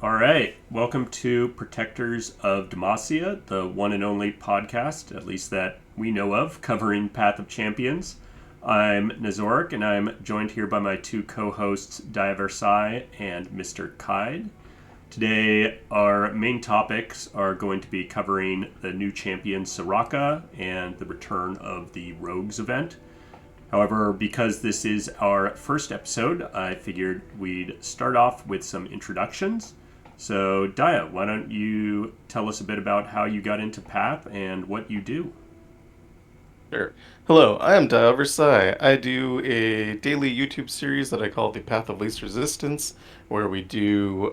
All right. Welcome to Protectors of Demacia, the one and only podcast, at least that we know of, covering Path of Champions. I'm Nazoric, and I'm joined here by my two co-hosts, Demacia and Mr. Qide. Today, our main topics are going to be covering the new champion Soraka and the return of the Rogues event. However, because this is our first episode, I figured we'd start off with some introductions. So, Daya, why don't you tell us a bit about how you got into Path and what you do? Sure. Hello, I am Dio Versailles. I do a daily YouTube series that I call the Path of Least Resistance, where we do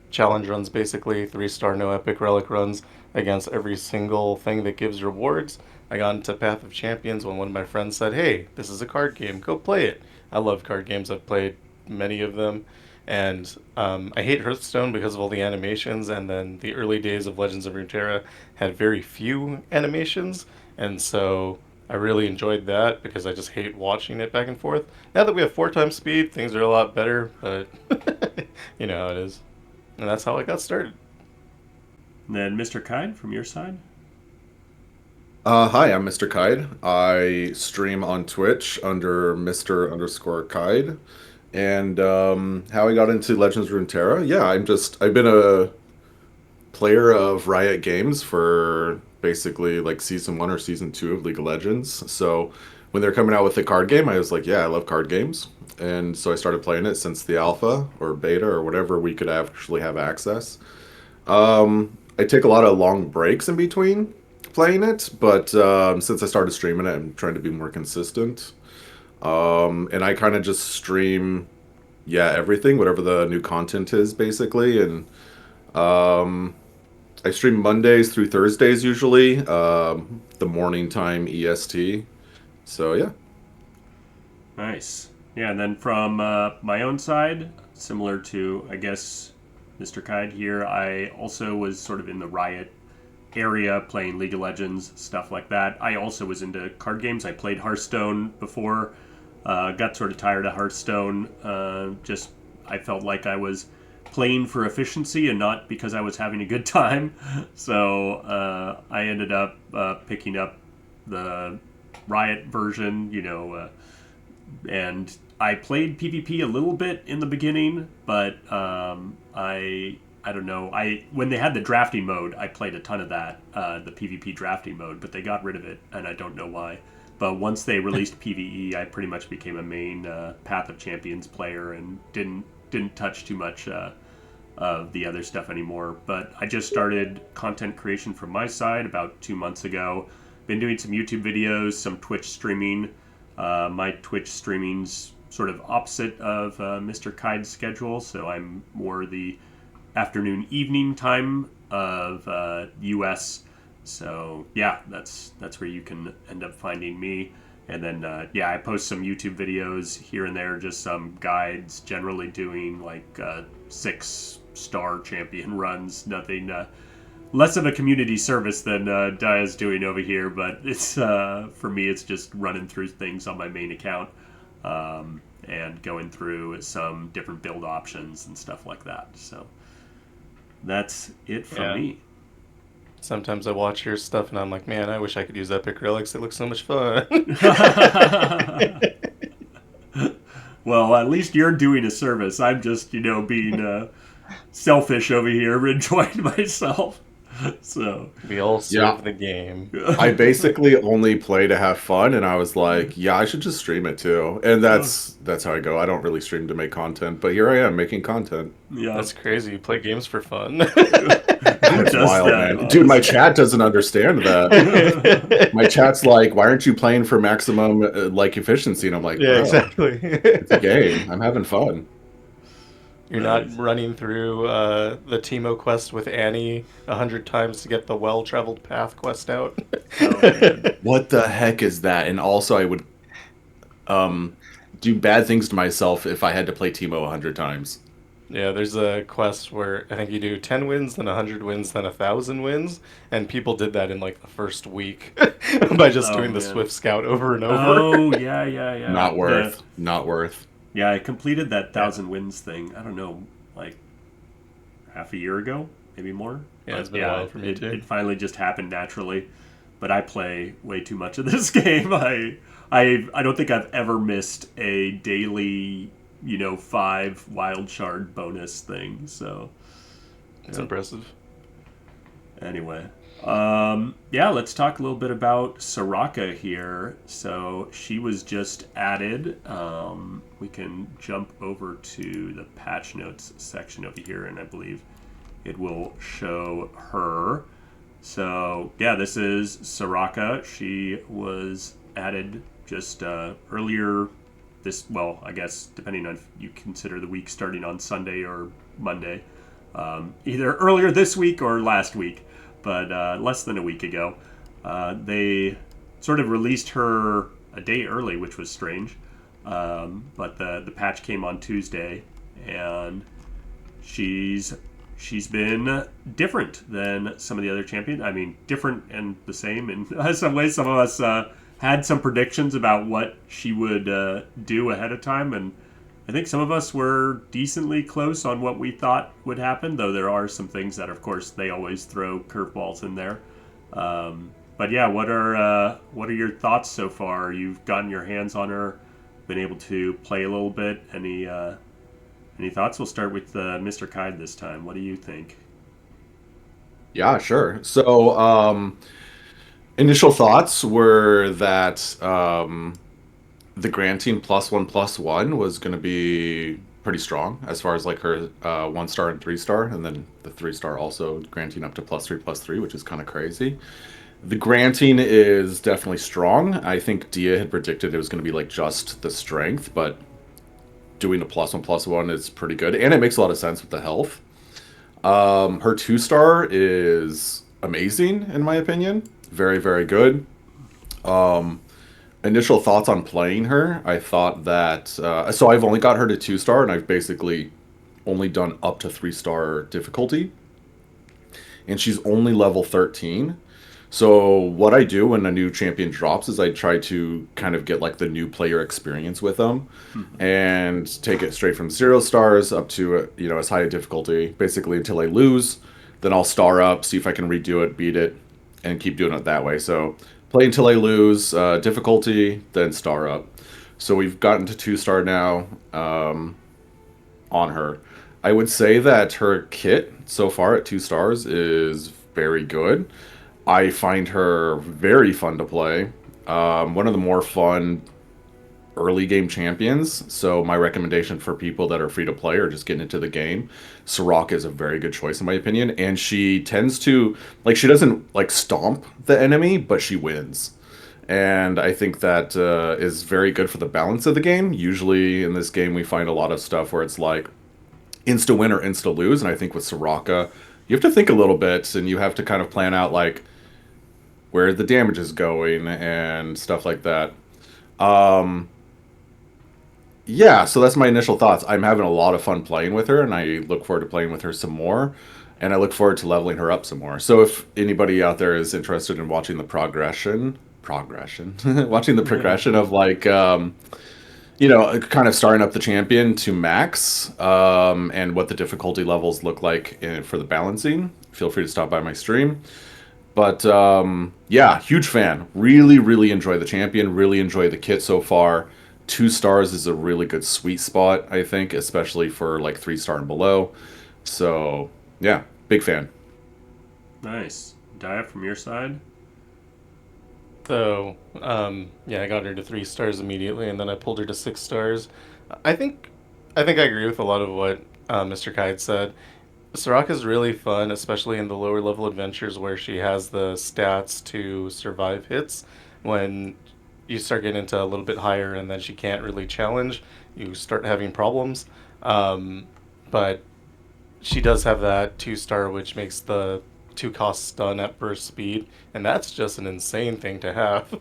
challenge runs, basically 3-star no epic relic runs against every single thing that gives rewards. I got into Path of Champions when one of my friends said, "Hey, this is a card game. Go play it." I love card games. I've played many of them. And I hate Hearthstone because of all the animations, and then the early days of Legends of Runeterra had very few animations, and so I really enjoyed that because I just hate watching it back and forth. Now that we have 4 times speed, things are a lot better, but you know how it is. And that's how I got started. And then, Mr. Kide, from your side? Hi, I'm Mr. Qide. I stream on Twitch under Mr. underscore Qide. And how I got into Legends of Runeterra? Yeah, I've been a player of Riot Games for basically like season 1 or season 2 of League of Legends. So when they're coming out with the card game, I was like, yeah, I love card games. And so I started playing it since the alpha or beta or whatever we could actually have access. I take a lot of long breaks in between playing it, but since I started streaming it, I'm trying to be more consistent. And I kind of just stream, yeah, everything, whatever the new content is, basically. And um, I stream Mondays through Thursdays usually, the morning time EST. So yeah. Nice. Yeah, and then from my own side, similar to, I guess, Mr. Kide here, I also was sort of in the Riot area playing League of Legends, stuff like that. I also was into card games. I played Hearthstone before. Got sort of tired of Hearthstone. I felt like I was playing for efficiency and not because I was having a good time. So I ended up picking up the Riot version, and I played PvP a little bit in the beginning, but I don't know. I when they had the drafting mode, I played a ton of that, the PvP drafting mode, but they got rid of it, and I don't know why. But once they released PvE, I pretty much became a main Path of Champions player and didn't touch too much of the other stuff anymore. But I just started content creation from my side about 2 months ago. Been doing some YouTube videos, some Twitch streaming. My Twitch streaming's sort of opposite of Mr. Kide's schedule, so I'm more the afternoon evening time of US. So yeah, that's where you can end up finding me. And then I post some YouTube videos here and there, just some guides, generally doing like 6-star champion runs. Nothing less of a community service than Daya's doing over here, but it's for me it's just running through things on my main account and going through some different build options and stuff like that. So that's it from Yeah. me. Sometimes I watch your stuff and I'm like, man, I wish I could use epic relics. It looks so much fun. Well, at least you're doing a service. I'm just, being selfish over here, enjoying myself. So, We all Yeah, serve the game. I basically only play to have fun, and I was like, yeah, I should just stream it too. And oh, that's how I go. I don't really stream to make content, but here I am making content. yeah. That's crazy. You play games for fun. Who It's does wild, that, man. Dude, my honestly? chat doesn't understand that. My chat's like, why aren't you playing for maximum like efficiency? And I'm like, Yeah, bro, exactly. it's a game. I'm having fun. You're not Nice. running through the Teemo quest with Annie 100 times to get the well-traveled path quest out. Oh, man. What the heck is that? And also, I would um do bad things to myself if I had to play Teemo 100 times. Yeah, there's a quest where I think you do 10 wins, then 100 wins, then 1,000 wins, and people did that in like the first week by just Oh, doing the man. Swift Scout over and over. Oh, yeah, yeah, yeah. Not worth. Not worth. Yeah, I completed that Yeah. 1,000 wins thing. I don't know, like, half a year ago, maybe more. Yeah, it's But been a while for me too. it finally just happened naturally. But I play way too much of this game. I don't think I've ever missed a daily, 5 wild shard bonus thing. So It's yeah. impressive. Anyway, yeah, let's talk a little bit about Soraka here. So she was just added. We can jump over to the patch notes section over here, and I believe it will show her. So yeah, this is Soraka. She was added just earlier this. Well, I guess depending on if you consider the week starting on Sunday or Monday, either earlier this week or last week, but less than a week ago. They sort of released her a day early, which was strange. But the patch came on Tuesday, and she's been different than some of the other champions. I mean, different and the same in some ways. Some of us had some predictions about what she would do ahead of time, and I think some of us were decently close on what we thought would happen, though there are some things that, of course, they always throw curveballs in there. But yeah, what are your thoughts so far? You've gotten your hands on her, been able to play a little bit. Any thoughts? We'll start with Mr. Qide this time. What do you think? Yeah, sure. So, initial thoughts were that the granting +1/+1 was going to be pretty strong as far as like her 1 star and 3 star, and then the 3 star also granting up to +3/+3, which is kind of crazy. The granting is definitely strong. I think Dia had predicted it was going to be like just the strength, but doing a +1/+1 is pretty good, and it makes a lot of sense with the health. Her 2 star is amazing in my opinion. Very, very good. Initial thoughts on playing her, I thought that so I've only got her to 2 star, and I've basically only done up to 3 star difficulty, and she's only level 13. So what I do when a new champion drops is I try to kind of get like the new player experience with them, and take it straight from 0 stars up to as high a difficulty, basically until I lose. Then I'll star up, see if I can redo it, beat it, and keep doing it that way. So play until I lose, difficulty, then star up. So we've gotten to 2 star now on her. I would say that her kit so far at 2 stars is very good. I find her very fun to play. One of the more fun early game champions. So my recommendation for people that are free to play or just getting into the game, Soraka is a very good choice in my opinion. And she tends to like she doesn't like stomp the enemy, but she wins. And I think that is very good for the balance of the game. Usually in this game we find a lot of stuff where it's like insta win or insta lose, and I think with Soraka you have to think a little bit, and you have to kind of plan out like where the damage is going and stuff like that. Um, yeah, so that's my initial thoughts. I'm having a lot of fun playing with her, and I look forward to playing with her some more, and I look forward to leveling her up some more. So if anybody out there is interested in watching the progression, watching the progression of like, kind of starting up the champion to max, and what the difficulty levels look like for the balancing, feel free to stop by my stream. But yeah, huge fan. Really, really enjoy the champion. Really enjoy the kit so far. 2 stars is a really good sweet spot, I think, especially for like 3 star and below. So yeah, big fan. Nice. Dia, from your side? So, yeah, I got her to 3 stars immediately, and then I pulled her to 6 stars. I think, I think I agree with a lot of what Mr. Kite said. Soraka's really fun, especially in the lower level adventures where she has the stats to survive hits. When you start getting into a little bit higher, and then she can't really challenge, you start having problems. But she does have that 2 star, which makes the 2 cost stun at burst speed, and that's just an insane thing to have.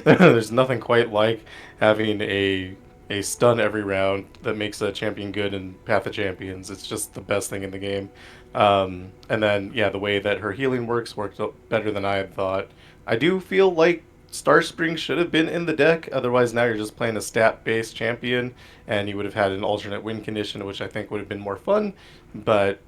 There's nothing quite like having a stun every round that makes a champion good in Path of Champions. It's just the best thing in the game. And then, yeah, the way that her healing worked out better than I had thought. I do feel like Star Spring should have been in the deck. Otherwise, now you're just playing a stat-based champion, and you would have had an alternate win condition, which I think would have been more fun. But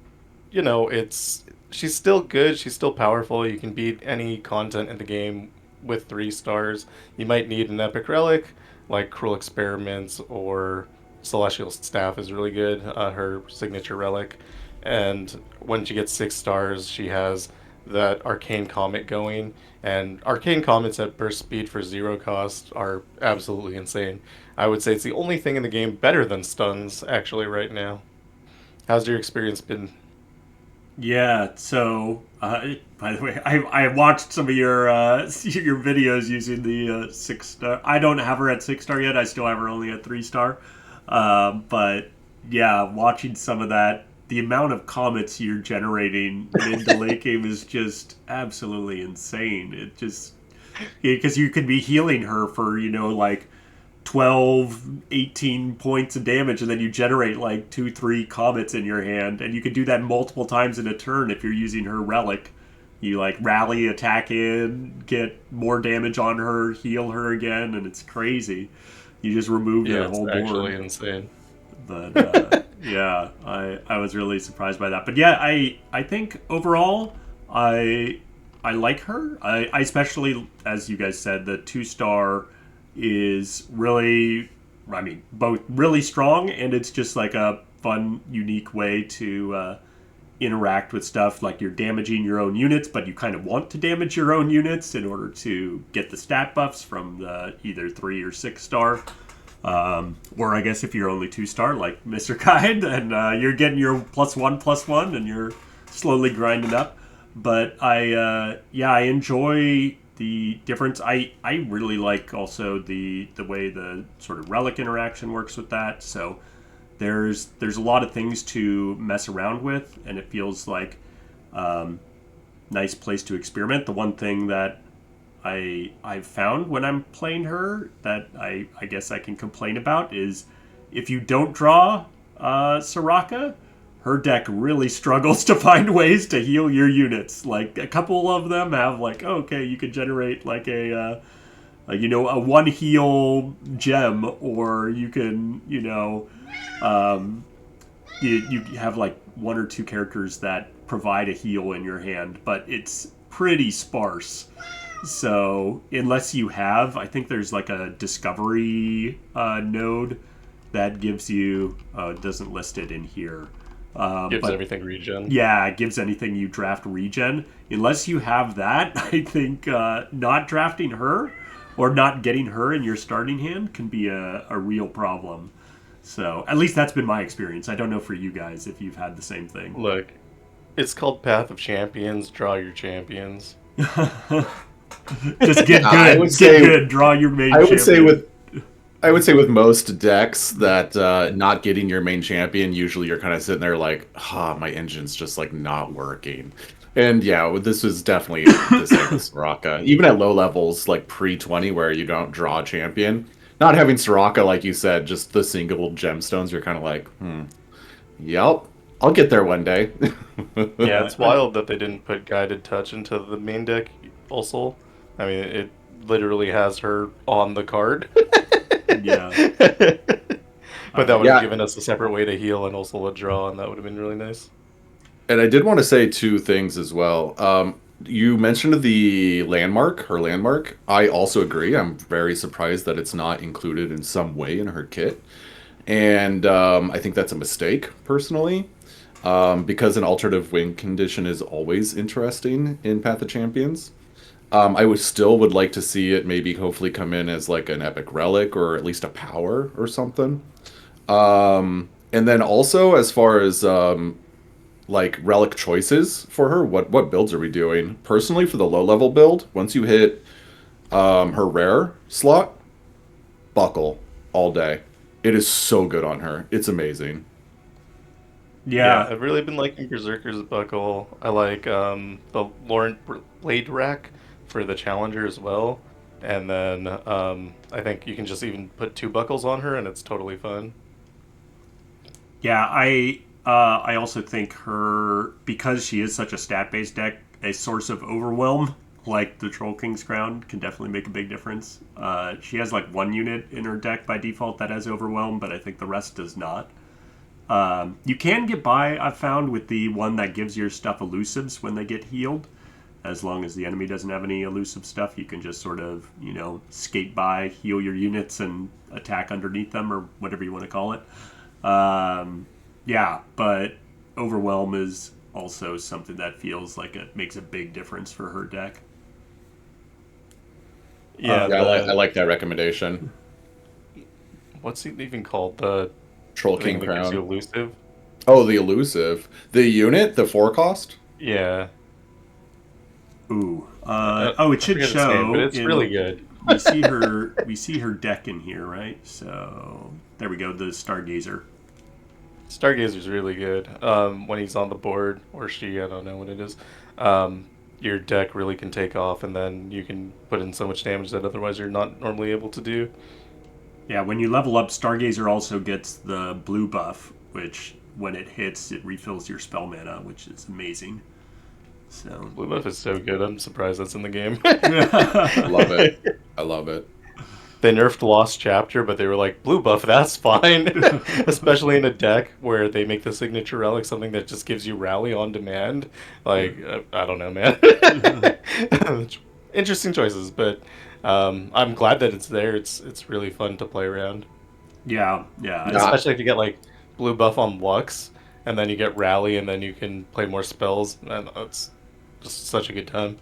she's still good. She's still powerful. You can beat any content in the game with 3 stars. You might need an epic relic like Cruel Experiments or Celestial Staff is really good. Her signature relic, and when she gets 6 stars, she has that Arcane Comet going. And Arcane Comets at burst speed for 0 cost are absolutely insane. I would say it's the only thing in the game better than stuns actually right now. How's your experience been? Yeah. So, by the way, I watched some of your your videos using the 6 star. I don't have her at 6 star yet. I still have her only at 3 star. But yeah, watching some of that, the amount of comets you're generating in the late game is just absolutely insane. It just because you could be healing her for like 12, 18 points of damage, and then you generate like 2, 3 comets in your hand, and you could do that multiple times in a turn if you're using her relic. You like rally, attack in, get more damage on her, heal her again, and it's crazy. You just remove Yeah, the it's whole actually board. insane. But yeah, I was really surprised by that. But yeah, I think overall I like her. I especially, as you guys said, the 2 star is really, I mean, both really strong, and it's just like a fun, unique way to interact with stuff. Like you're damaging your own units, but you kind of want to damage your own units in order to get the stat buffs from the either 3 or 6 star. Or I guess if you're only 2 star, like Mr. Qide, then you're getting your +1/+1, and you're slowly grinding up. But I enjoy the difference. I really like also the way the sort of relic interaction works with that. So there's a lot of things to mess around with, and it feels like nice place to experiment. The one thing that I've found when I'm playing her that I guess I can complain about is if you don't draw Soraka, her deck really struggles to find ways to heal your units. Like a couple of them have like, oh, okay, you could generate like a 1 heal gem, or you can um, you have like 1 or 2 characters that provide a heal in your hand, but it's pretty sparse. So unless you have, I think there's like a discovery node that gives you. Oh, it doesn't list it in here. Gives But everything regen. yeah, it gives anything you draft regen. Unless you have that, I think not drafting her or not getting her in your starting hand can be a real problem. So at least that's been my experience. I don't know for you guys if you've had the same thing. Look, it's called Path of Champions. Draw your champions. Just get I would good. Get say good. Draw your main I would say champion. with I would say with most decks that not getting your main champion, usually you're kind of sitting there like, ah, my engine's just like not working. And yeah, this was definitely the same with Soraka. Even at low levels, like pre-20, where you don't draw a champion, not having Soraka, like you said, just the single gemstones, you're kind of like, yep, I'll get there one day. Yeah, it's wild that they didn't put Guided Touch into the main deck also. I mean, it literally has her on the card. Yeah. But that would have Yeah, given us a separate way to heal and also a draw, and that would have been really nice. and I did want to say 2 things as well. You mentioned the landmark, her landmark. I also agree. I'm very surprised that it's not included in some way in her kit. And I think that's a mistake, personally, because an alternative win condition is always interesting in Path of Champions. I would like to see it maybe hopefully come in as like an epic relic or at least a power or something. And then also as far as like relic choices for her, what builds are we doing? Personally, for the low level build, once you hit her rare slot, buckle all day. It is so good on her. It's amazing. Yeah, Yeah. I've really been liking Berserker's Buckle. I like the Laurent Blade Rack for the Challenger as well. And then I think you can just even put 2 buckles on her and it's totally fun. Yeah, I also think her, because she is such a stat based deck, a source of overwhelm like the Troll King's Crown can definitely make a big difference. She has like 1 unit in her deck by default that has overwhelm, but I think the rest does not. You can get by, I've found, with the one that gives your stuff elusives when they get healed. As long as the enemy doesn't have any elusive stuff, you can just sort of, skate by, heal your units, and attack underneath them, or whatever you want to call it. But Overwhelm is also something that feels like it makes a big difference for her deck. Yeah, Yeah, I like that recommendation. what's it even called? The Troll thing King that gives you Crown. elusive? Oh, the elusive. The unit, the 4 cost? Yeah. Ooh. I It should forget its name, but show it's really good. we see her deck in here, right? So there we go, the Stargazer. Stargazer's really good. When he's on the board, or she, I don't know what it is. Your deck really can take off, and then you can put in so much damage that otherwise you're not normally able to do. Yeah, when you level up, Stargazer also gets the blue buff, which when it hits, it refills your spell mana, which is amazing. So Blue buff is so good. I'm surprised that's in the game. Love it. I love it. They nerfed Lost Chapter, but they were like, blue buff, that's fine. Especially in a deck where they make the signature relic something that just gives you rally on demand. Like, I don't know, man. Interesting choices, but I'm glad that it's there. It's really fun to play around. yeah. Especially if you get like blue buff on Lux, and then you get rally, and then you can play more spells. And it's just such a good time.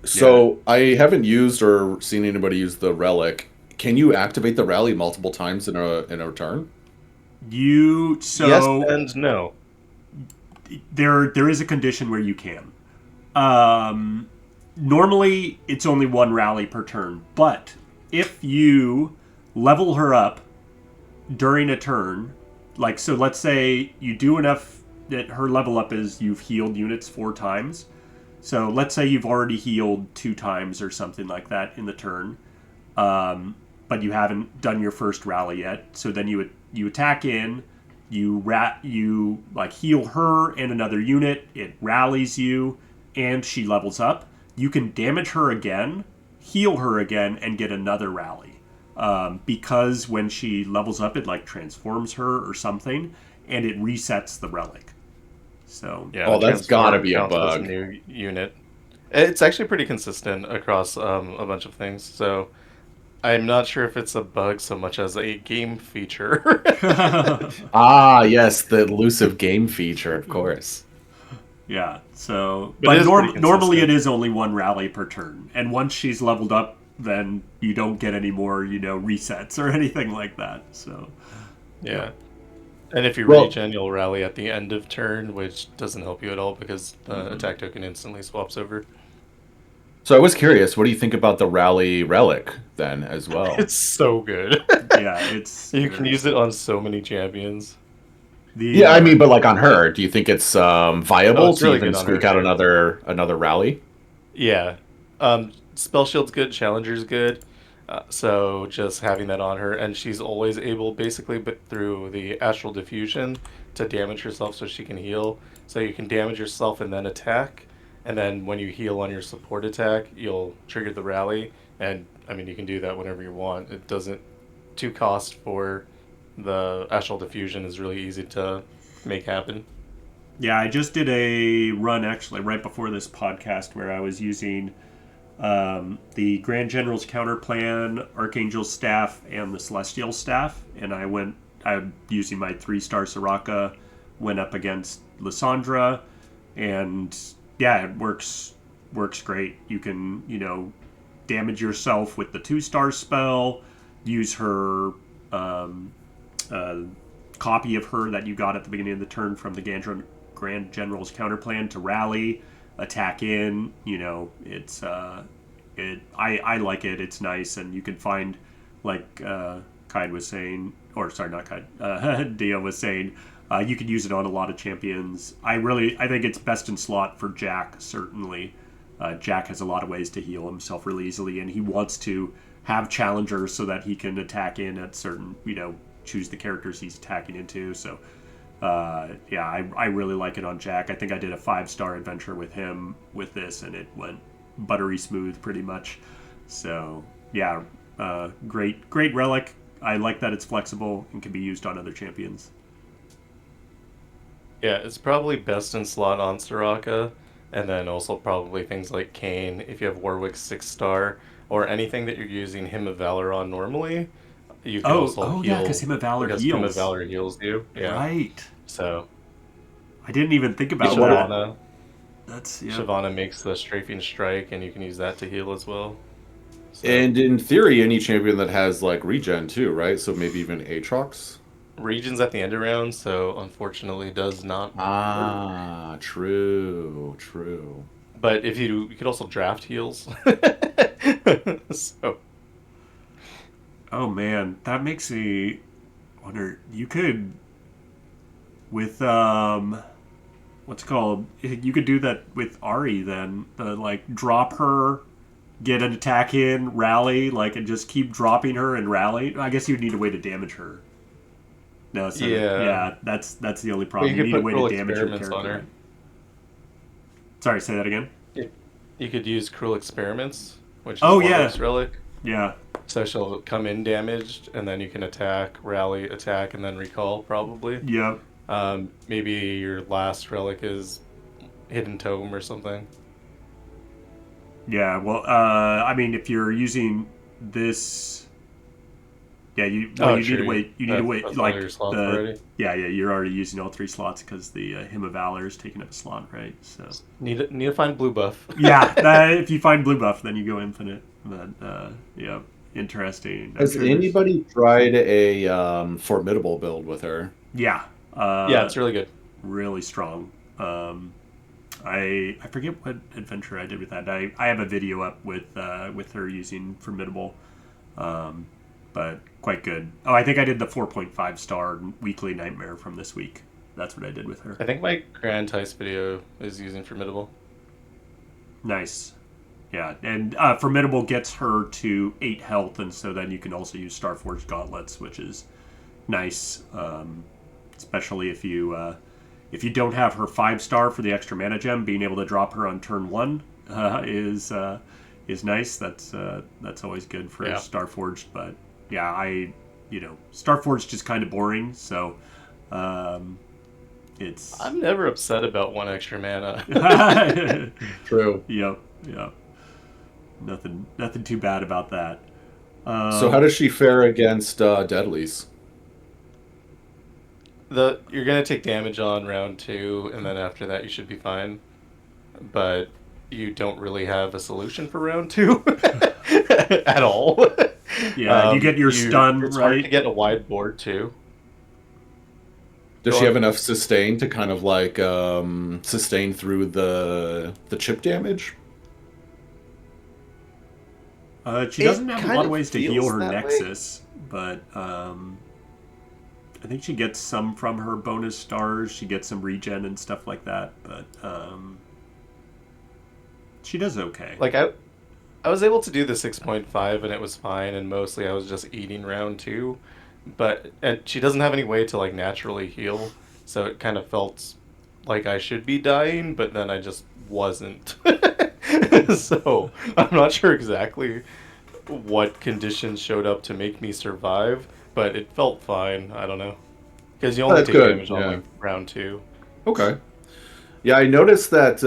So I haven't used or seen anybody use the relic. Can you activate the rally multiple times in a turn? Yes and no. There is a condition where you can. Normally, it's only one rally per turn, but if you level her up during a turn, so let's say you do enough that her level up is you've healed units 4 times. So let's say you've already healed 2 times or something like that in the turn, but you haven't done your first rally yet. So then you attack in, you heal her and another unit. It rallies you, and she levels up. You can damage her again, heal her again, and get another rally. Because when she levels up, it transforms her or something, and it resets the relic. So Yeah, Oh, that's gotta be a counts as bug. new unit. It's actually pretty consistent across a bunch of things. So I'm not sure if it's a bug so much as a game feature. Ah, yes, the elusive game feature, of course. yeah, so But it is pretty normally it consistent. is only 1 rally per turn, and once she's leveled up, then you don't get any more resets or anything like that. So Yeah. And if you Well, regen, you'll rally at the end of turn, which doesn't help you at all because the attack token instantly swaps over. so I was curious, what do you think about the rally relic then as well? It's so good. yeah, it's You can use it on so many champions. the Yeah, I mean, but like on her, do you think it's Oh, viable it's to really even good on her squeak out too. another rally? Yeah. Spell Shield's good, Challenger's good. So just having that on her, and she's always able, basically, but through the Astral Diffusion, to damage herself so she can heal. So you can damage yourself and then attack, and then when you heal on your support attack, you'll trigger the rally. And I mean, you can do that whenever you want. It doesn't. 2 cost for the Astral Diffusion is really easy to make happen. Yeah, I just did a run actually right before this podcast where I was using the Grand General's Counter Plan, Archangel's Staff, and the Celestial Staff, and I'm using my 3-star Soraka, went up against Lysandra, and yeah, it works great. You can damage yourself with the 2-star spell, use her uh, copy of her that you got at the beginning of the turn from the Grand General's Counterplan to rally, attack in. It's I like it. It's nice, and you can find Qide was saying, or sorry, not Qide. Dia was saying. You can use it on a lot of champions. I think it's best in slot for Jack, certainly. Jack has a lot of ways to heal himself really easily, and he wants to have challengers so that he can attack in at certain, choose the characters he's attacking into. So, I really like it on Jack. I think I did a 5-star adventure with him with this, and it went buttery smooth pretty much. So, yeah, great relic. I like that it's flexible and can be used on other champions. Yeah, it's probably best in slot on Soraka, and then also probably things like Kane if you have Warwick's 6-star, or anything that you're using Hymn of Valor on normally. You could also Oh yeah, because heal Hymn of Valor because Hymn of heals. Valor heals you. Yeah. Right. So I didn't even think Yeah, about what if that. Shyvana That's yeah. Shyvana makes the strafing strike, and you can use that to heal as well. So and in theory any champion that has like regen too, right? So maybe even Aatrox? regions at the end of round, so unfortunately does not work. Ah, true, true. But if you could also draft heals. So Oh man, that makes me wonder. You could with what's it called? You could do that with Ari then. Like drop her, get an attack in, rally, like and just keep dropping her and rally. I guess you'd need a way to damage her. No, so yeah. yeah, that's the only Well, problem. you You could need a put way to cruel damage your experiments on character. her. Right? Sorry, say that again. You you could use cruel experiments, which is Oh yeah, Warwick's relic. yeah, So she'll come in damaged, and then you can attack, rally, attack, and then recall probably. yeah. Maybe your last relic is hidden tome or something. Yeah, well, I mean, if you're using this, yeah, Oh, you need to true. wait. You need to wait. That's one of Like your slots the, already. yeah, you're already using all three slots because the Hymn of Valor is taking up a slot, right? So, Need to find blue buff. yeah, if you find blue buff, then you go infinite. But yeah, interesting. I'm Has sure there's, anybody tried a formidable build with her? yeah, Yeah, it's really good. really strong. I forget what adventure I did with that. I have a video up with her using formidable. But quite good. Oh, I think I did the 4.5 star weekly nightmare from this week. That's what I did with her. I think my Grand Heist video is using Formidable. Nice. Yeah, and Formidable gets her to 8 health, and so then you can also use Starforged Gauntlets, which is nice, especially if you don't have her 5-star for the extra mana gem. Being able to drop her on turn 1 is nice. That's always good for Yeah. Starforged, but yeah, Starforged is kind of boring, so it's I'm never upset about one extra mana. True. yep, yep. Nothing too bad about that. So how does she fare against Deadlies? You're gonna take damage on round 2, and then after that you should be fine. But you don't really have a solution for round 2 at all. Yeah, you get your stun, it's hard to right? get a wide board too. Does Go she have on. enough sustain to kind of like sustain through the chip damage? She It doesn't have a kind lot of of ways to heal feels her that way. Nexus, but I think she gets some from her bonus stars. She gets some regen and stuff like that, but she does okay. Like I was able to do the 6.5 and it was fine, and mostly I was just eating round 2. But and she doesn't have any way to like naturally heal, so it kind of felt like I should be dying, but then I just wasn't. So I'm not sure exactly what conditions showed up to make me survive, but it felt fine. I don't know. Because you Oh, only that's take good. damage on Yeah. like round 2. Okay. Yeah, I noticed that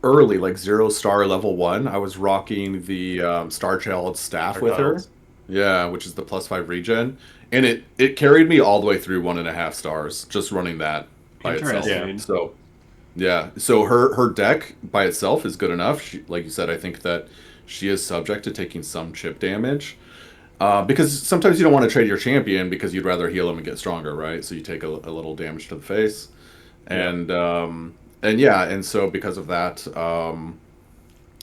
early, like 0-star level 1, I was rocking the Star Child staff Or with her. gods. Yeah, which is the +5 regen, and it carried me all the way through 1.5 stars just running that by itself. Yeah. Interesting. So yeah, so her deck by itself is good enough. Like you said, I think that she is subject to taking some chip damage. Because sometimes you don't want to trade your champion because you'd rather heal him and get stronger, right? So you take a little damage to the face, Yeah. and yeah, and so because of that,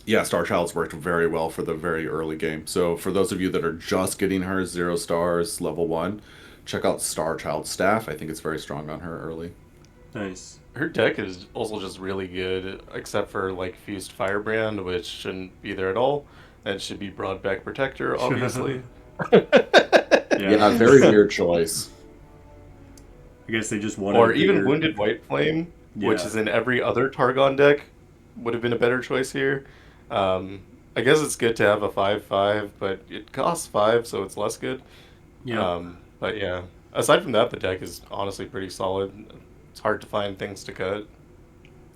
yeah, Star Child's worked very well for the very early game. So for those of you that are just getting her 0 stars level 1, check out Star Child staff. I think it's very strong on her early. Nice. Her deck is also just really good, except for like Fused Firebrand, which shouldn't be there at all. That should be Broadback Protector, obviously. Yeah, very weird choice. I guess they just wanted Or a even bigger- Wounded White Flame, which Yeah. is in every other Targon deck, would have been a better choice here. I guess it's good to have a 5/5, but it costs 5, so it's less good. Yeah. But yeah, aside from that, the deck is honestly pretty solid. hard to find things to cut.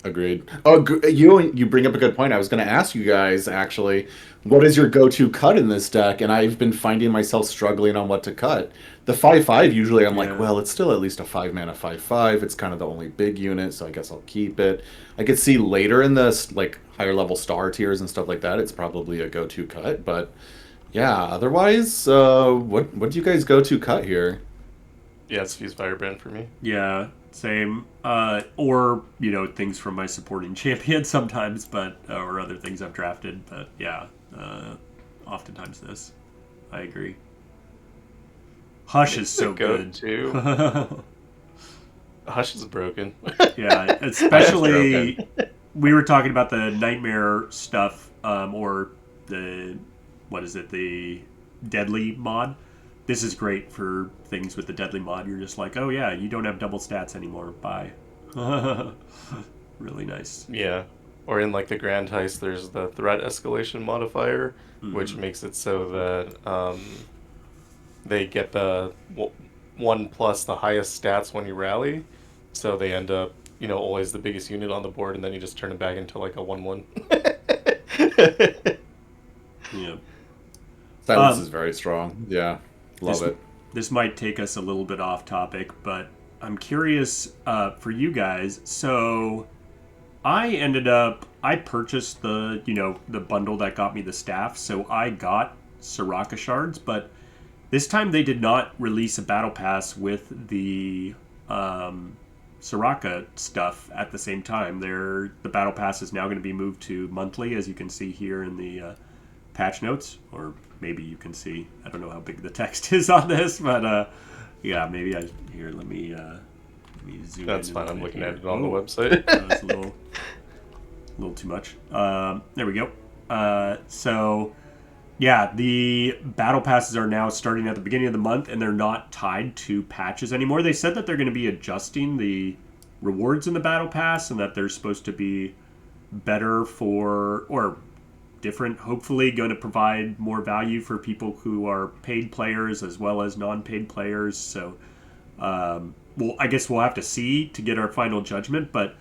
Agreed. Oh, you bring up a good point. I was going to ask you guys actually, what is your go-to cut in this deck? And I've been finding myself struggling on what to cut. The 5/5 usually I'm like, Yeah. well, it's still at least a 5 mana 5/5. It's kind of the only big unit, so I guess I'll keep it. I could see later in this like higher level star tiers and stuff like that, it's probably a go-to cut. But yeah, otherwise, what do you guys go-to cut here? Yeah, it's Fuse Firebrand for me. Yeah, same. Or things from my supporting champion sometimes, but or other things I've drafted. But yeah, oftentimes this. I agree. Hush is It's so the good. go-to. Hush is broken. Yeah, Hush is especially we were talking about the nightmare stuff, or the what is it, the deadly mod. This is great for things with the deadly mod. You're just like, oh yeah, you don't have double stats anymore. Bye. Really nice. Yeah. Or in like the Grand Heist, there's the threat escalation modifier, which makes it so that they get the 1 plus the highest stats when you rally. So they end up, always the biggest unit on the board, and then you just turn it back into like a 1/1. Yeah. Silence Um, is very strong. Yeah, love this, it. this might take us a little bit off topic, but I'm curious for you guys. So I purchased the bundle that got me the staff. So I got Soraka shards, but this time they did not release a battle pass with the Soraka stuff at the same time. The battle pass is now going to be moved to monthly, as you can see here in the patch notes, or maybe you can see. I don't know how big the text is on this, but yeah, maybe let me zoom That's in fine. a I'm bit looking here. at it on the website. That was a little too much. There we go. So yeah, the battle passes are now starting at the beginning of the month, and they're not tied to patches anymore. They said that they're going to be adjusting the rewards in the battle pass, and that they're supposed to be better or different, hopefully going to provide more value for people who are paid players as well as non-paid players. So well, I guess we'll have to see to get our final judgment, but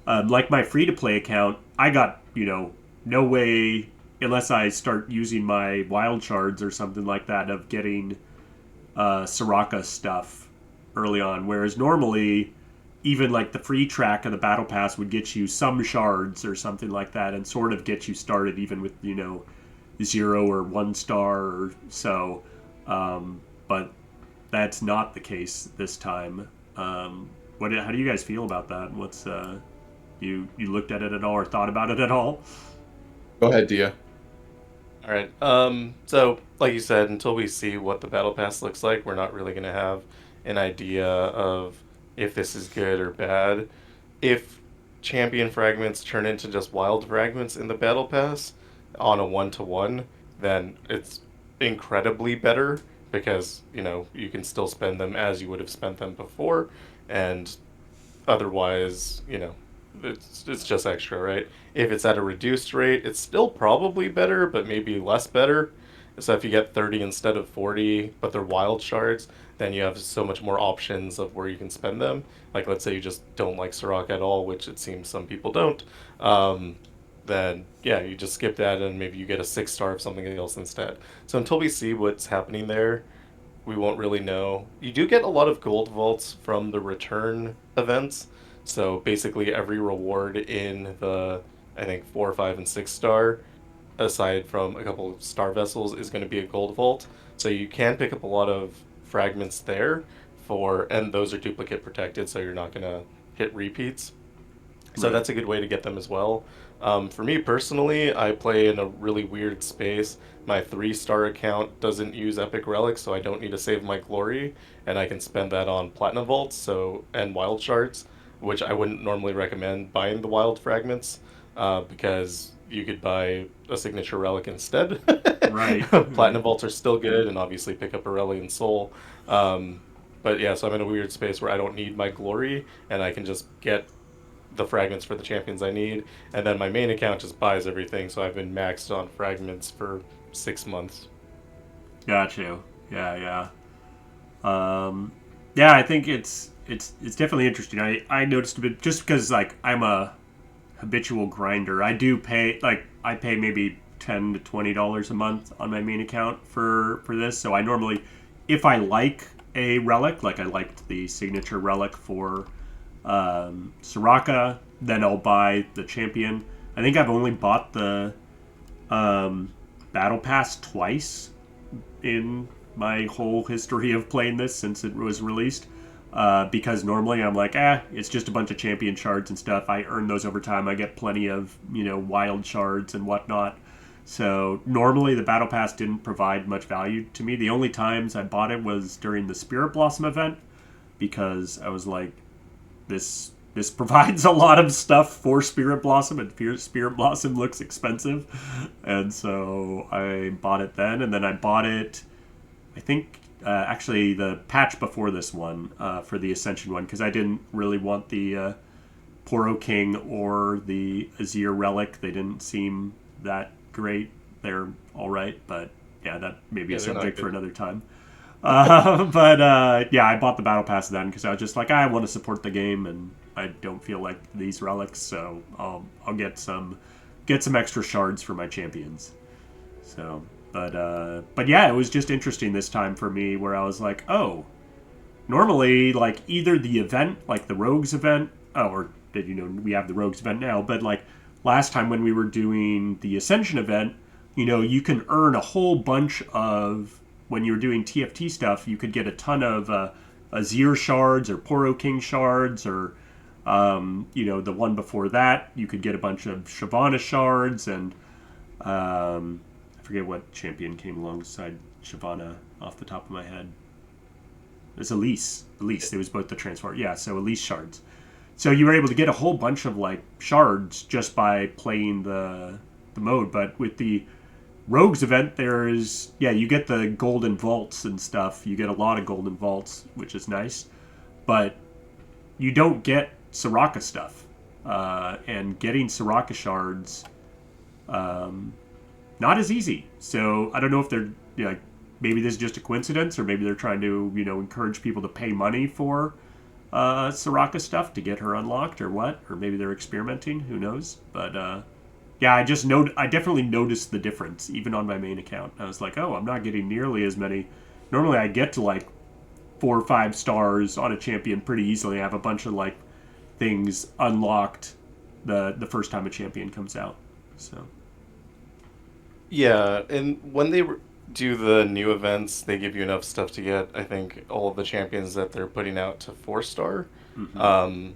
like my free-to-play account, I got no way, unless I start using my wild shards or something like that, of getting Soraka stuff early on. Whereas normally, even like the free track of the battle pass would get you some shards or something like that, and sort of get you started even with 0 or 1 star or so. But that's not the case this time. How do you guys feel about that? What's you looked at it at all or thought about it at all? Go ahead, Dia. All right. So, like you said, until we see what the battle pass looks like, we're not really going to have an idea of if this is good or bad. If champion fragments turn into just wild fragments in the battle pass on a 1-to-1, then it's incredibly better because, you can still spend them as you would have spent them before, and otherwise, it's just extra, right? If it's at a reduced rate, it's still probably better, but maybe less better. So if you get 30 instead of 40, but they're wild shards, then you have so much more options of where you can spend them. Like, let's say you just don't like Soraka at all, which it seems some people don't. Then, yeah, you just skip that and maybe you get a 6-star of something else instead. So until we see what's happening there, we won't really know. You do get a lot of gold vaults from the return events. So basically every reward in the, I think, 4, 5, and 6-star, aside from a couple of star vessels, is going to be a gold vault. So you can pick up a lot of fragments there and those are duplicate protected, so you're not going to hit repeats. So Right. that's a good way to get them as well. For me personally, I play in a really weird space. My 3-star account doesn't use epic relics, so I don't need to save my glory, and I can spend that on platinum vaults and wild shards, which I wouldn't normally recommend buying the wild fragments, because you could buy a signature relic instead. Right. Platinum vaults are still good, and obviously pick up Aurelian Soul. But yeah, so I'm in a weird space where I don't need my glory, and I can just get the fragments for the champions I need, and then my main account just buys everything, so I've been maxed on fragments for 6 months. Got you. Yeah, yeah. Yeah, I think it's it's definitely interesting. I noticed a bit just because like I'm a habitual grinder. I do pay like I pay maybe $10 to $20 a month on my main account for this. So I normally, if I like a relic, like I liked the signature relic for Soraka, then I'll buy the champion. I think I've only bought the Battle Pass twice in my whole history of playing this since it was released. Because normally I'm like, it's just a bunch of champion shards and stuff. I earn those over time. I get plenty of, wild shards and whatnot. So normally the Battle Pass didn't provide much value to me. The only times I bought it was during the Spirit Blossom event because I was like, this provides a lot of stuff for Spirit Blossom, and Spirit Blossom looks expensive. And so I bought it then, and then I bought it, I think, actually the patch before this one for the Ascension one, because I didn't really want the Poro King or the Azir Relic. They didn't seem that great. They're all right, but yeah, that may be a subject for another time. But I bought the Battle Pass then because I was just like, I want to support the game, and I don't feel like these relics, so I'll get some extra shards for my champions. So, but yeah, it was just interesting this time for me where I was like, oh, normally like either the event, like the Rogues event, or we have the Rogues event now, but like last time when we were doing the Ascension event, you can earn a whole bunch of, when you were doing TFT stuff, you could get a ton of Azir shards or Poro King shards, or the one before that, you could get a bunch of Shyvana shards, and I forget what champion came alongside Shyvana off the top of my head. It's Elise. It was both the transport. Yeah, so Elise shards. So you were able to get a whole bunch of like shards just by playing the mode, but with the Rogues event, you get the golden vaults and stuff. You get a lot of golden vaults, which is nice, but you don't get Soraka stuff. And getting Soraka shards, not as easy. So I don't know if they're maybe this is just a coincidence, or maybe they're trying to encourage people to pay money for Soraka stuff to get her unlocked, or what, or maybe they're experimenting. Who knows? But yeah, I definitely noticed the difference, even on my main account. I was like, oh, I'm not getting nearly as many. Normally I get to like 4 or 5 stars on a champion pretty easily. I have a bunch of like things unlocked the first time a champion comes out. So yeah, and when they do the new events, they give you enough stuff to get, I think, all of the champions that they're putting out to 4-star. Mm-hmm.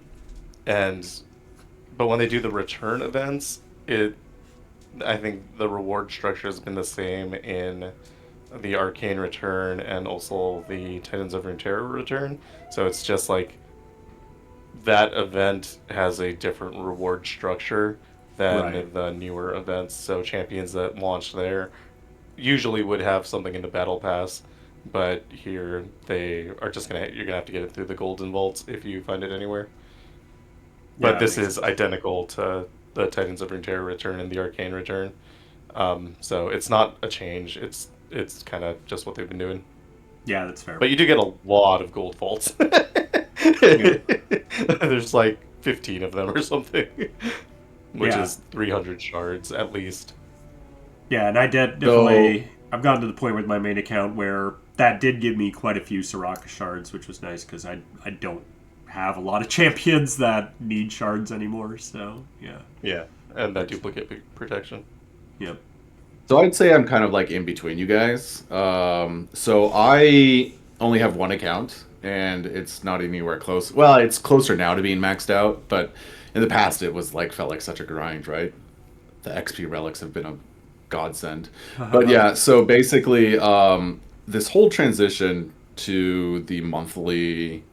But when they do the return events, I think the reward structure has been the same in the Arcane return and also the Titans of Runeterra return. So it's just like that event has a different reward structure than the newer events. So champions that launch there usually would have something in the Battle Pass, but here they are just you're gonna have to get it through the Golden Vaults if you find it anywhere. But this is identical to the Titans of Runeterra return and the Arcane return. So it's not a change. It's kind of just what they've been doing. Yeah, that's fair. But you do get a lot of gold vaults. There's like 15 of them or something, which is 300 shards at least. Yeah, and I definitely I've gotten to the point with my main account where that did give me quite a few Soraka shards, which was nice because I don't have a lot of champions that need shards anymore. So yeah, and that duplicate protection. Yep. So I'd say I'm kind of like in between you guys. So I only have one account, and it's not anywhere close. Well, it's closer now to being maxed out, but in the past it was felt like such a grind, right? The XP relics have been a godsend. But yeah, so basically, this whole transition to the monthly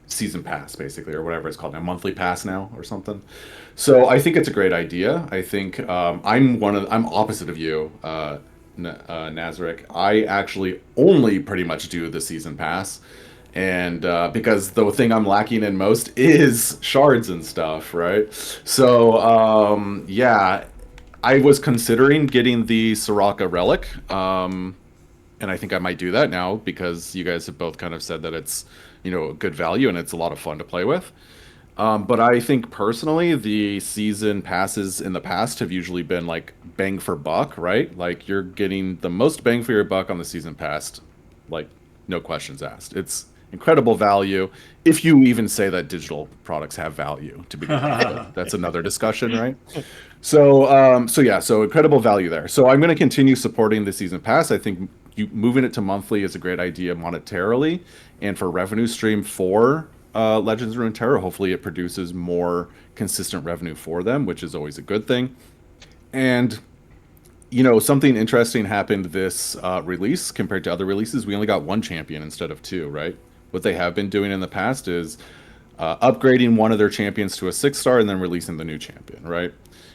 season pass, basically, or whatever it's called now, monthly pass now or something. So I think it's a great idea. I think I'm opposite of you, Nazoric. I actually only pretty much do the season pass, and because the thing I'm lacking in most is shards and stuff, right? So yeah, I was considering getting the Soraka relic, and I think I might do that now because you guys have both kind of said that it's a good value, and it's a lot of fun to play with. But I think personally, the season passes in the past have usually been like bang for buck, right? Like you're getting the most bang for your buck on the season pass, like no questions asked. It's incredible value if you even say that digital products have value to begin with, but that's another discussion, right? So incredible value there. So I'm going to continue supporting the season pass. I think moving it to monthly is a great idea monetarily, and for revenue stream for Legends of Runeterra. Hopefully, it produces more consistent revenue for them, which is always a good thing. And something interesting happened this release compared to other releases. We only got one champion instead of two, right? What they have been doing in the past is upgrading one of their champions to a 6-star and then releasing the new champion, right?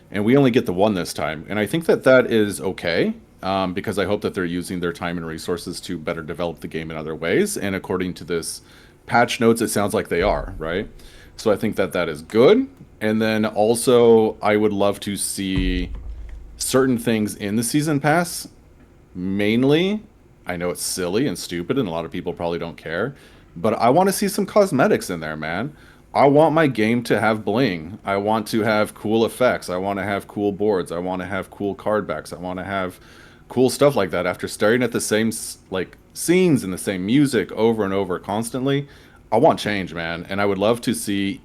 And we only get the one this time. And I think that that is okay, because I hope that they're using their time and resources to better develop the game in other ways. And according to this patch notes, it sounds like they are, right? So I think that that is good. And then also, I would love to see certain things in the season pass. Mainly, I know it's silly and stupid, and a lot of people probably don't care, but I want to see some cosmetics in there, man. I want my game to have bling. I want to have cool effects. I want to have cool boards. I want to have cool card backs. I want to have cool stuff like that. After staring at the same like scenes and the same music over and over constantly, I want change, man. And I would love to see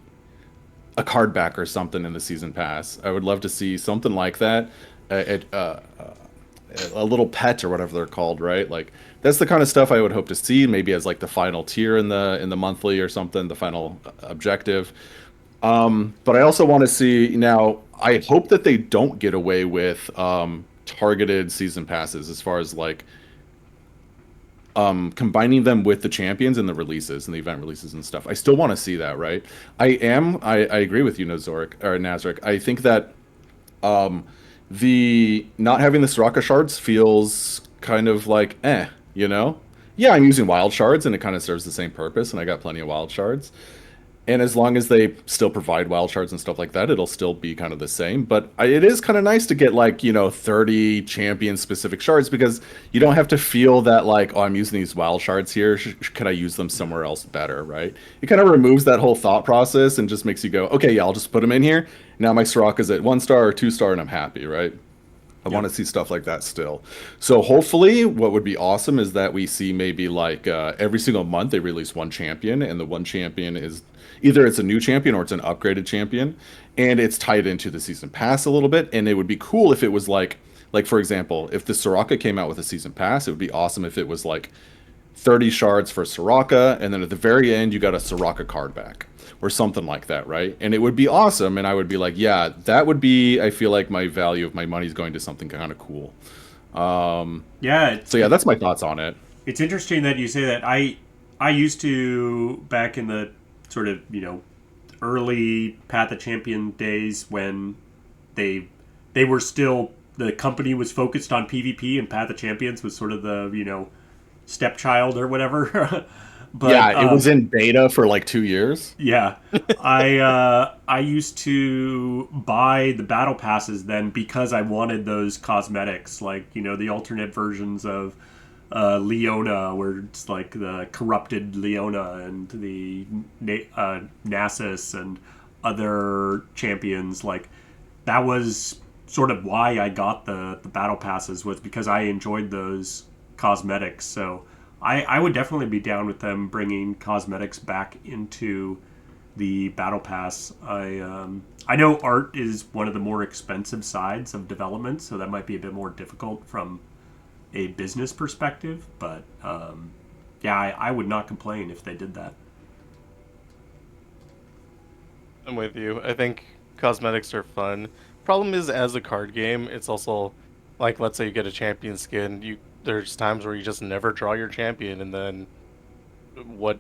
a card back or something in the season pass. I would love to see something like that. A little pet or whatever they're called, right? Like that's the kind of stuff I would hope to see, maybe as like the final tier in the monthly or something, the final objective. But I also want to see now. I hope that they don't get away with targeted season passes as far as like combining them with the champions and the releases and the event releases and stuff. I still want to see that, right? I agree with you, Nazoric. I think that the not having the Soraka shards feels kind of like you know? Yeah, I'm using wild shards and it kind of serves the same purpose, and I got plenty of wild shards. And as long as they still provide wild shards and stuff like that, it'll still be kind of the same. But it is kind of nice to get like, 30 champion specific shards, because you don't have to feel that like, oh, I'm using these wild shards here. Could I use them somewhere else better, right? It kind of removes that whole thought process and just makes you go, okay, yeah, I'll just put them in here. Now my Soraka's at 1-star or 2-star and I'm happy, right? I want to see stuff like that still. So hopefully what would be awesome is that we see maybe like every single month they release one champion, and the one champion is either it's a new champion or it's an upgraded champion, and it's tied into the season pass a little bit. And it would be cool if it was like for example, if the Soraka came out with a season pass, it would be awesome if it was like 30 shards for Soraka, and then at the very end you got a Soraka card back or something like that, right? And it would be awesome, and I would be like, yeah, that would be, I feel like my value of my money is going to something kind of cool. Yeah. So yeah, that's my thoughts on it. It's interesting that you say that. I used to, back in the sort of early Path of Champion days, when they were still, the company was focused on PvP and Path of Champions was sort of the stepchild or whatever. But yeah, it was in beta for like 2 years. Yeah, I used to buy the battle passes then because I wanted those cosmetics, like the alternate versions of Leona, where it's like the corrupted Leona and the Nasus and other champions. Like that was sort of why I got the battle passes, was because I enjoyed those cosmetics. So I would definitely be down with them bringing cosmetics back into the battle pass. I know art is one of the more expensive sides of development, so that might be a bit more difficult from a business perspective. But yeah, I would not complain if they did that. I'm with you. I think cosmetics are fun. Problem is, as a card game, it's also like, let's say you get a champion skin, there's times where you just never draw your champion, and then what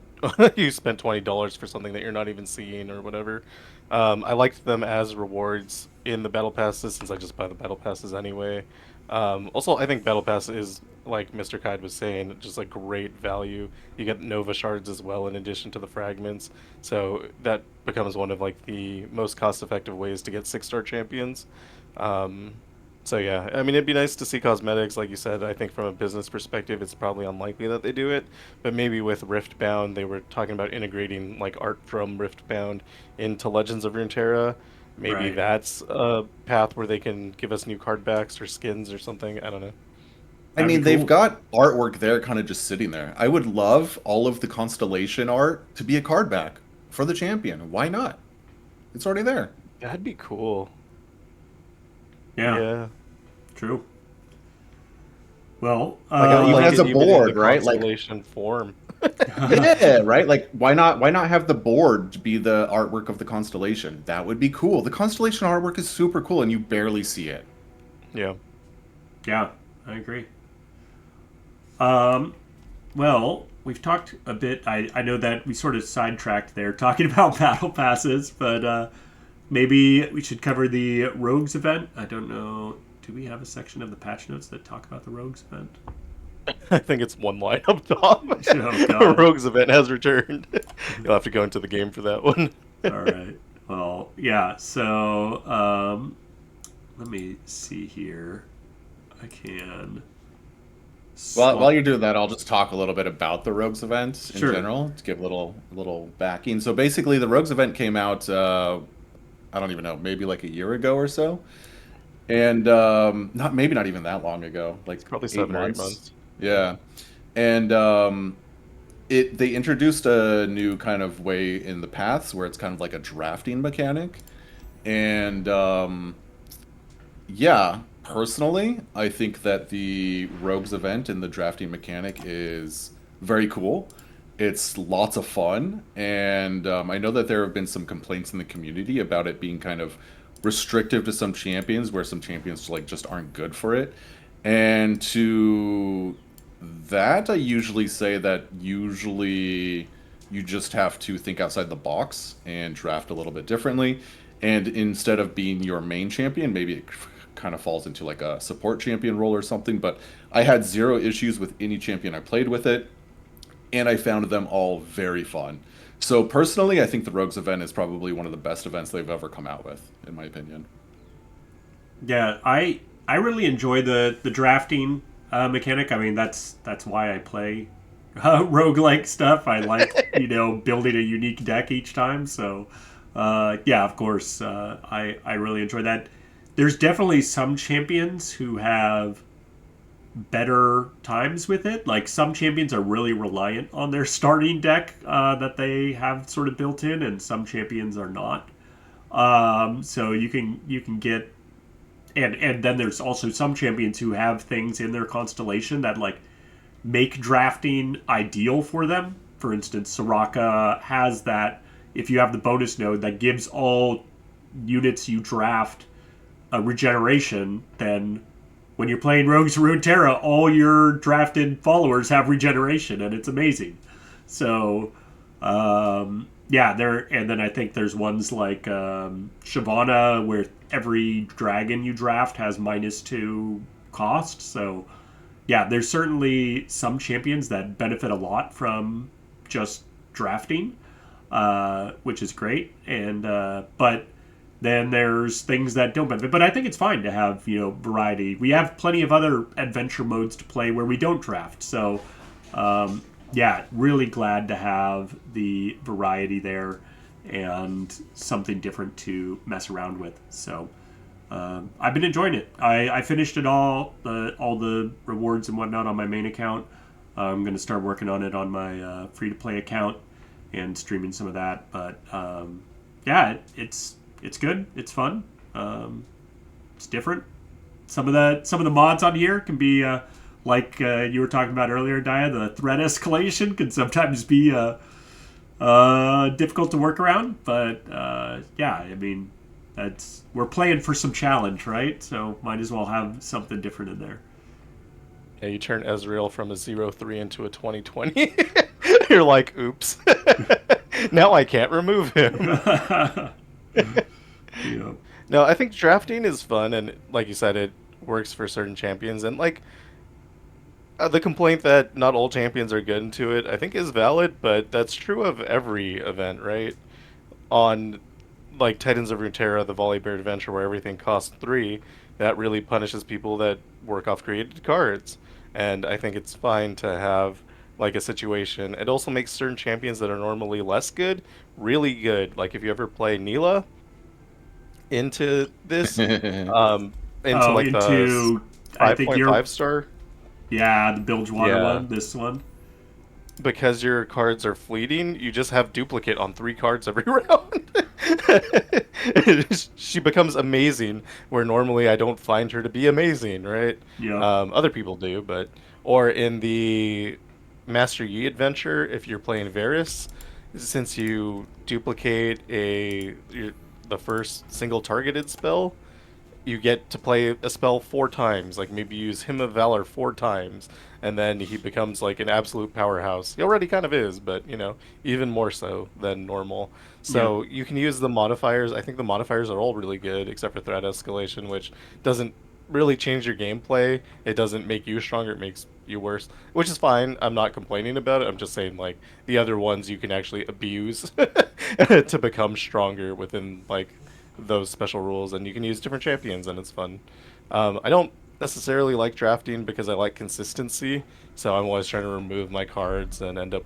you spent $20 for something that you're not even seeing or whatever. I liked them as rewards in the battle passes, since I just buy the battle passes anyway. Also, I think battle pass is, like Mr. Qide was saying, just a great value. You get Nova shards as well in addition to the fragments, so that becomes one of like the most cost-effective ways to get 6-star champions. So yeah, I mean, it'd be nice to see cosmetics, like you said. I think from a business perspective, it's probably unlikely that they do it, but maybe with Riftbound, they were talking about integrating like art from Riftbound into Legends of Runeterra. Maybe Right. that's a path where they can give us new card backs or skins or something. I don't know. I That'd be mean, they've cool. got artwork there kind of just sitting there. I would love all of the Constellation art to be a card back for the champion. Why not? It's already there. That'd be cool. Yeah, Yeah, true. Well, Like, or even like as a even in the board, right? Like, Constellation form. yeah, right? Like, why not have the board be the artwork of the Constellation? That would be cool. The Constellation artwork is super cool, and you barely see it. Yeah. yeah, I agree. Um, well, we've talked a bit. I know that we sort of sidetracked there talking about battle passes, but maybe we should cover the Rogues event. I don't know. Do we have a section of the patch notes that talk about the Rogues event? I think it's one line up top. Oh, God. Rogue's event has returned. You'll have to go into the game for that one. All right. Well, yeah. So let me see here. I can. While you're doing that, I'll just talk a little bit about the Rogues event in Sure. general to give a little backing. So basically, the Rogues event came out. I don't even know, maybe like a year ago or so, and not even that long ago, like Probably 8 7 or 8 months. months. Yeah, and they introduced a new kind of way in the paths where it's kind of like a drafting mechanic, and yeah, personally, I think that the Rogues event and the drafting mechanic is very cool. It's lots of fun, and I know that there have been some complaints in the community about it being kind of restrictive to some champions, where some champions like just aren't good for it. And to that, I usually say that usually you just have to think outside the box and draft a little bit differently. And instead of being your main champion, maybe it kind of falls into like a support champion role or something. But I had zero issues with any champion I played with it, and I found them all very fun. So personally, I think the Rogues event is probably one of the best events they've ever come out with, in my opinion. Yeah, I really enjoy the drafting mechanic. I mean, that's why I play roguelike stuff. I like building a unique deck each time. So yeah, of course, I really enjoy that. There's definitely some champions who have better times with it. Like some champions are really reliant on their starting deck that they have sort of built in, and some champions are not. So you can get and then there's also some champions who have things in their constellation that like make drafting ideal for them. For instance, Soraka has that. If you have the bonus node that gives all units you draft a regeneration, then when you're playing Rogues Runeterra, all your drafted followers have regeneration, and it's amazing. So, yeah, there. And then I think there's ones like Shyvana, where every dragon you draft has -2 cost. So, yeah, there's certainly some champions that benefit a lot from just drafting, which is great. And but then there's things that don't benefit. But I think it's fine to have variety. We have plenty of other adventure modes to play where we don't draft. So yeah, really glad to have the variety there and something different to mess around with. So I've been enjoying it. I finished it all the rewards and whatnot on my main account. I'm going to start working on it on my free-to-play account and streaming some of that. But yeah, it's good. It's fun. It's different. Some of the mods on here can be like you were talking about earlier, Dia. The threat escalation can sometimes be difficult to work around. But yeah, I mean, we're playing for some challenge, right? So might as well have something different in there. Yeah, you turn Ezreal from a 0-3 into a 2020. You're like, oops. Now I can't remove him. Yeah. No, I think drafting is fun, and like you said, it works for certain champions. And like the complaint that not all champions are good into it, I think is valid, but that's true of every event, right? On like Titans of Runeterra, the Volibear adventure where everything costs 3, that really punishes people that work off created cards. And I think it's fine to have like a situation. It also makes certain champions that are normally less good really good. Like if you ever play Neela into this, into Oh, like the into I think you're 5.5 star. yeah, the Bilgewater Yeah. one, this one. Because your cards are fleeting, you just have duplicate on 3 cards every round. She becomes amazing, where normally I don't find her to be amazing, right? Yeah. Other people do, but or in the Master Yi adventure, if you're playing Varus, since you duplicate the first single targeted spell, you get to play a spell 4 times, like maybe use Hymn of Valor 4 times, and then he becomes like an absolute powerhouse. He already kind of is, but even more so than normal. So you can use the modifiers. I think the modifiers are all really good, except for threat escalation, which doesn't really change your gameplay. It doesn't make you stronger, it makes you worse, which is fine. I'm not complaining about it. I'm just saying, like, the other ones you can actually abuse to become stronger within, like, those special rules, and you can use different champions, and it's fun. I don't necessarily like drafting because I like consistency, so I'm always trying to remove my cards and end up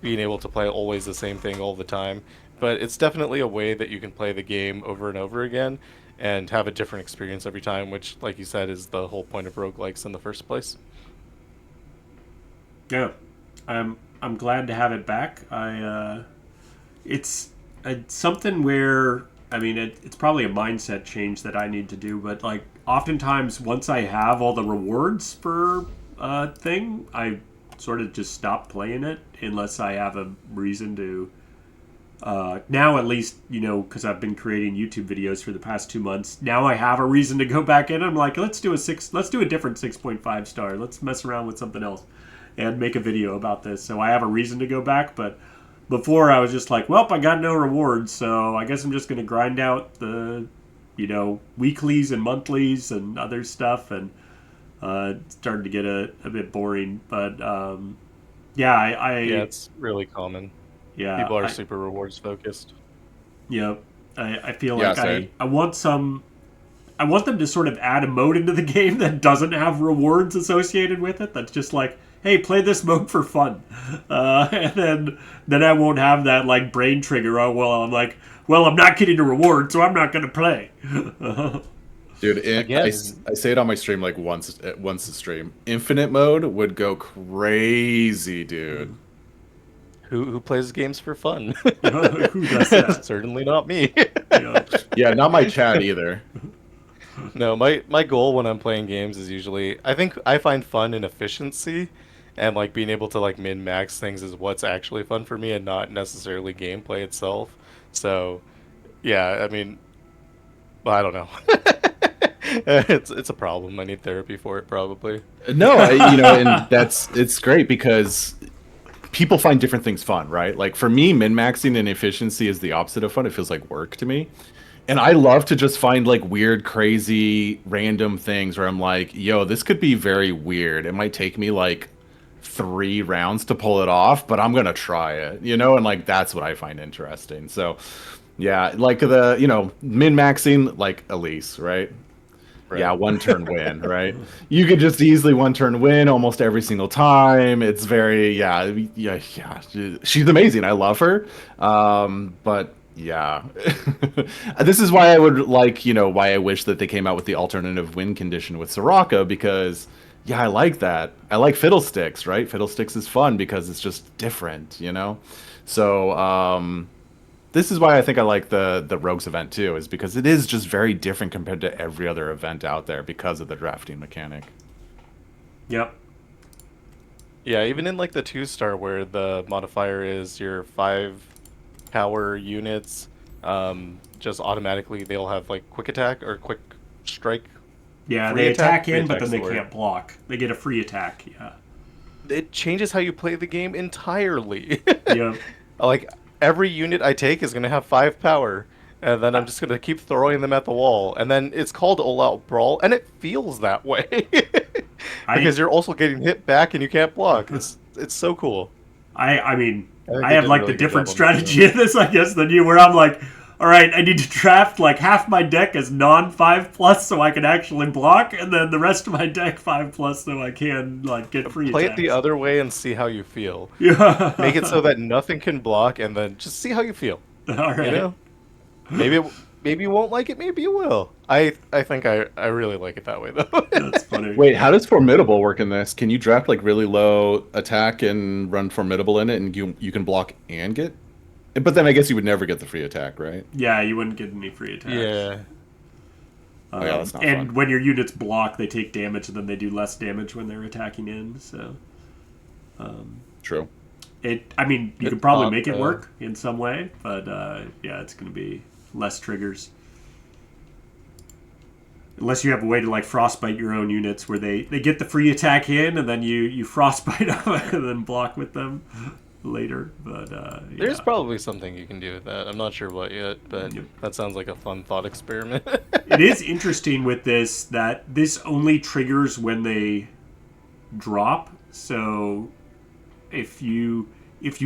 being able to play always the same thing all the time. But it's definitely a way that you can play the game over and over again and have a different experience every time, which, like you said, is the whole point of roguelikes in the first place. Yeah, I'm glad to have it back. It's something where I mean it's probably a mindset change that I need to do. But like oftentimes, once I have all the rewards for a thing, I sort of just stop playing it unless I have a reason to. Now at least because I've been creating YouTube videos for the past 2 months. Now I have a reason to go back in. I'm like, let's do a different 6.5 star. Let's mess around with something else and make a video about this. So I have a reason to go back, but before I was just like, well, I got no rewards, so I guess I'm just going to grind out the, weeklies and monthlies and other stuff, and it started to get a bit boring. But yeah, Yeah, it's really common. yeah, People are super rewards focused. yeah, I feel Yeah, like same. I want them to sort of add a mode into the game that doesn't have rewards associated with it. That's just like, hey, play this mode for fun, and then I won't have that like brain trigger. Oh well, I'm not getting a reward, so I'm not going to play. Dude, Again. I say it on my stream like once a stream. Infinite mode would go crazy, dude. Who plays games for fun? Who does that? Certainly not me. Yeah. Yeah, not my chat either. No, my goal when I'm playing games is usually, I think I find fun in efficiency, and like being able to like min-max things is what's actually fun for me and not necessarily gameplay itself. So, yeah, I mean, well, I don't know. It's a problem. I need therapy for it probably. No, and it's great because people find different things fun, right? Like for me, min-maxing and efficiency is the opposite of fun. It feels like work to me. And I love to just find like weird, crazy, random things where I'm like, yo, this could be very weird. It might take me like 3 rounds to pull it off, but I'm gonna try it, and like that's what I find interesting. So yeah, like the min-maxing like Elise, right? Right. Yeah, 1 turn win, right? You could just easily 1 turn win almost every single time. It's very yeah. She's amazing. I love her. But yeah, this is why I would like, why I wish that they came out with the alternative win condition with Soraka, because yeah, I like that. I like Fiddlesticks, right? Fiddlesticks is fun because it's just different, So this is why I think I like the Rogues event too, is because it is just very different compared to every other event out there because of the drafting mechanic. Yep. Yeah, even in like the 2-star where the modifier is your 5 power units, just automatically they'll have like quick attack or quick strike. Yeah, Free they attack? attack in, Free but then attack's they the word. can't block. They get a free attack. Yeah. It changes how you play the game entirely. Yep. Like every unit I take is gonna have 5 power, and then I'm just gonna keep throwing them at the wall, and then it's called All Out Brawl, and it feels that way because you're also getting hit back and you can't block. It's so cool. I mean, I think I they have did a like really the good different job on that, strategy in this, I guess, than you, where I'm like, all right, I need to draft like half my deck as non 5+ so I can actually block, and then the rest of my deck 5+ so I can like get free Play attacks. it the other way and see how you feel. Yeah. Make it so that nothing can block, and then just see how you feel. All right. You know, maybe you won't like it, maybe you will. I think I really like it that way though. That's funny. Wait, how does Formidable work in this? Can you draft like really low attack and run Formidable in it, and you can block and get? But then I guess you would never get the free attack, right? Yeah, you wouldn't get any free attacks. Yeah. Oh, yeah, that's not and fun. when your units block, they take damage, and then they do less damage when they're attacking in. So, True. I mean, you It's could probably not, make it work in some way, but yeah, it's going to be less triggers. Unless you have a way to like frostbite your own units where they get the free attack in, and then you frostbite them and then block with them later. But There's yeah. probably something you can do with that. I'm not sure what yet, but Yep. that sounds like a fun thought experiment. It is interesting with this that this only triggers when they drop. So if you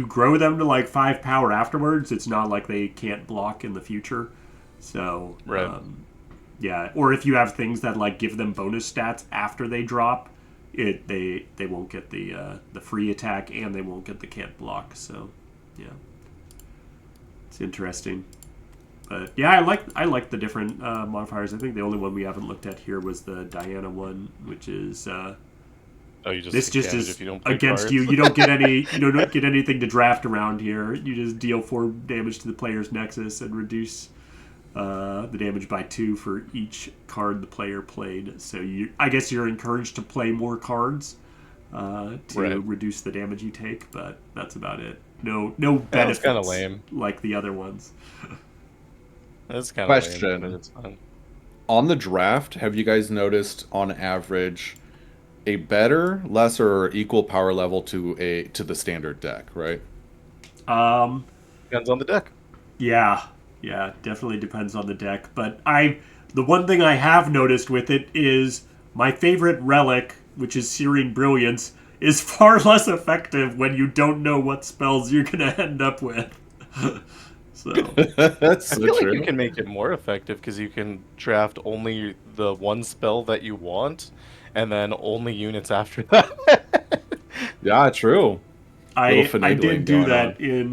grow them to like 5 power afterwards, it's not like they can't block in the future. So Right. yeah, or if you have things that like give them bonus stats after they drop, they won't get the free attack and they won't get the can't block. So yeah, it's interesting. But yeah, I like the different modifiers. I think the only one we haven't looked at here was the Diana one, which is Oh, you just this take just damage is if you don't play against cards. you. You don't get any. You don't get anything to draft around here. You just deal 4 damage to the player's nexus and reduce the damage by 2 for each card the player played. So I guess you're encouraged to play more cards to Right. reduce the damage you take, but that's about it. No benefits kinda lame. like the other ones. That's kind of Question. lame, but it's fun. On the draft, have you guys noticed on average a better, lesser, or equal power level to the standard deck, right? Depends on the deck. Yeah, definitely depends on the deck. But the one thing I have noticed with it is my favorite relic, which is Searing Brilliance, is far less effective when you don't know what spells you're gonna end up with. So That's I so feel like true. you can make it more effective because you can draft only the one spell that you want, and then only units after that. Yeah, true. I Little did finagling do going that in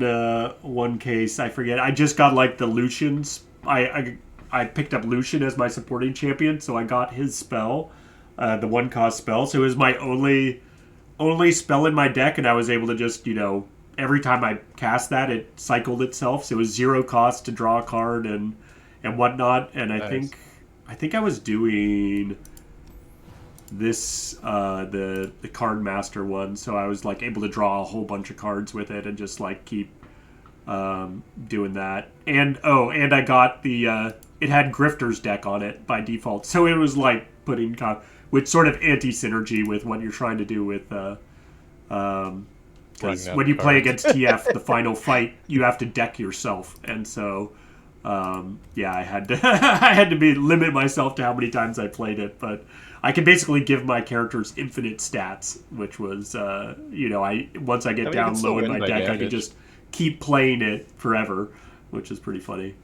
one case. I forget. I just got like the Lucian's. I picked up Lucian as my supporting champion, so I got his spell, the 1-cost spell. So it was my only spell in my deck, and I was able to just every time I cast that, it cycled itself. So it was 0 cost to draw a card and whatnot. And I Nice. think I was doing this the card master one, so I was like able to draw a whole bunch of cards with it and just like keep doing that. And I got the it had Grifter's deck on it by default, so it was like putting which sort of anti synergy with what you're trying to do with because Running out when of you play cards. against TF, the final fight, you have to deck yourself, and so yeah, I had to I had to limit myself to how many times I played it, but I can basically give my characters infinite stats, which was I once I get I mean, you down can still low in win my by deck, I can damage. just keep playing it forever, which is pretty funny.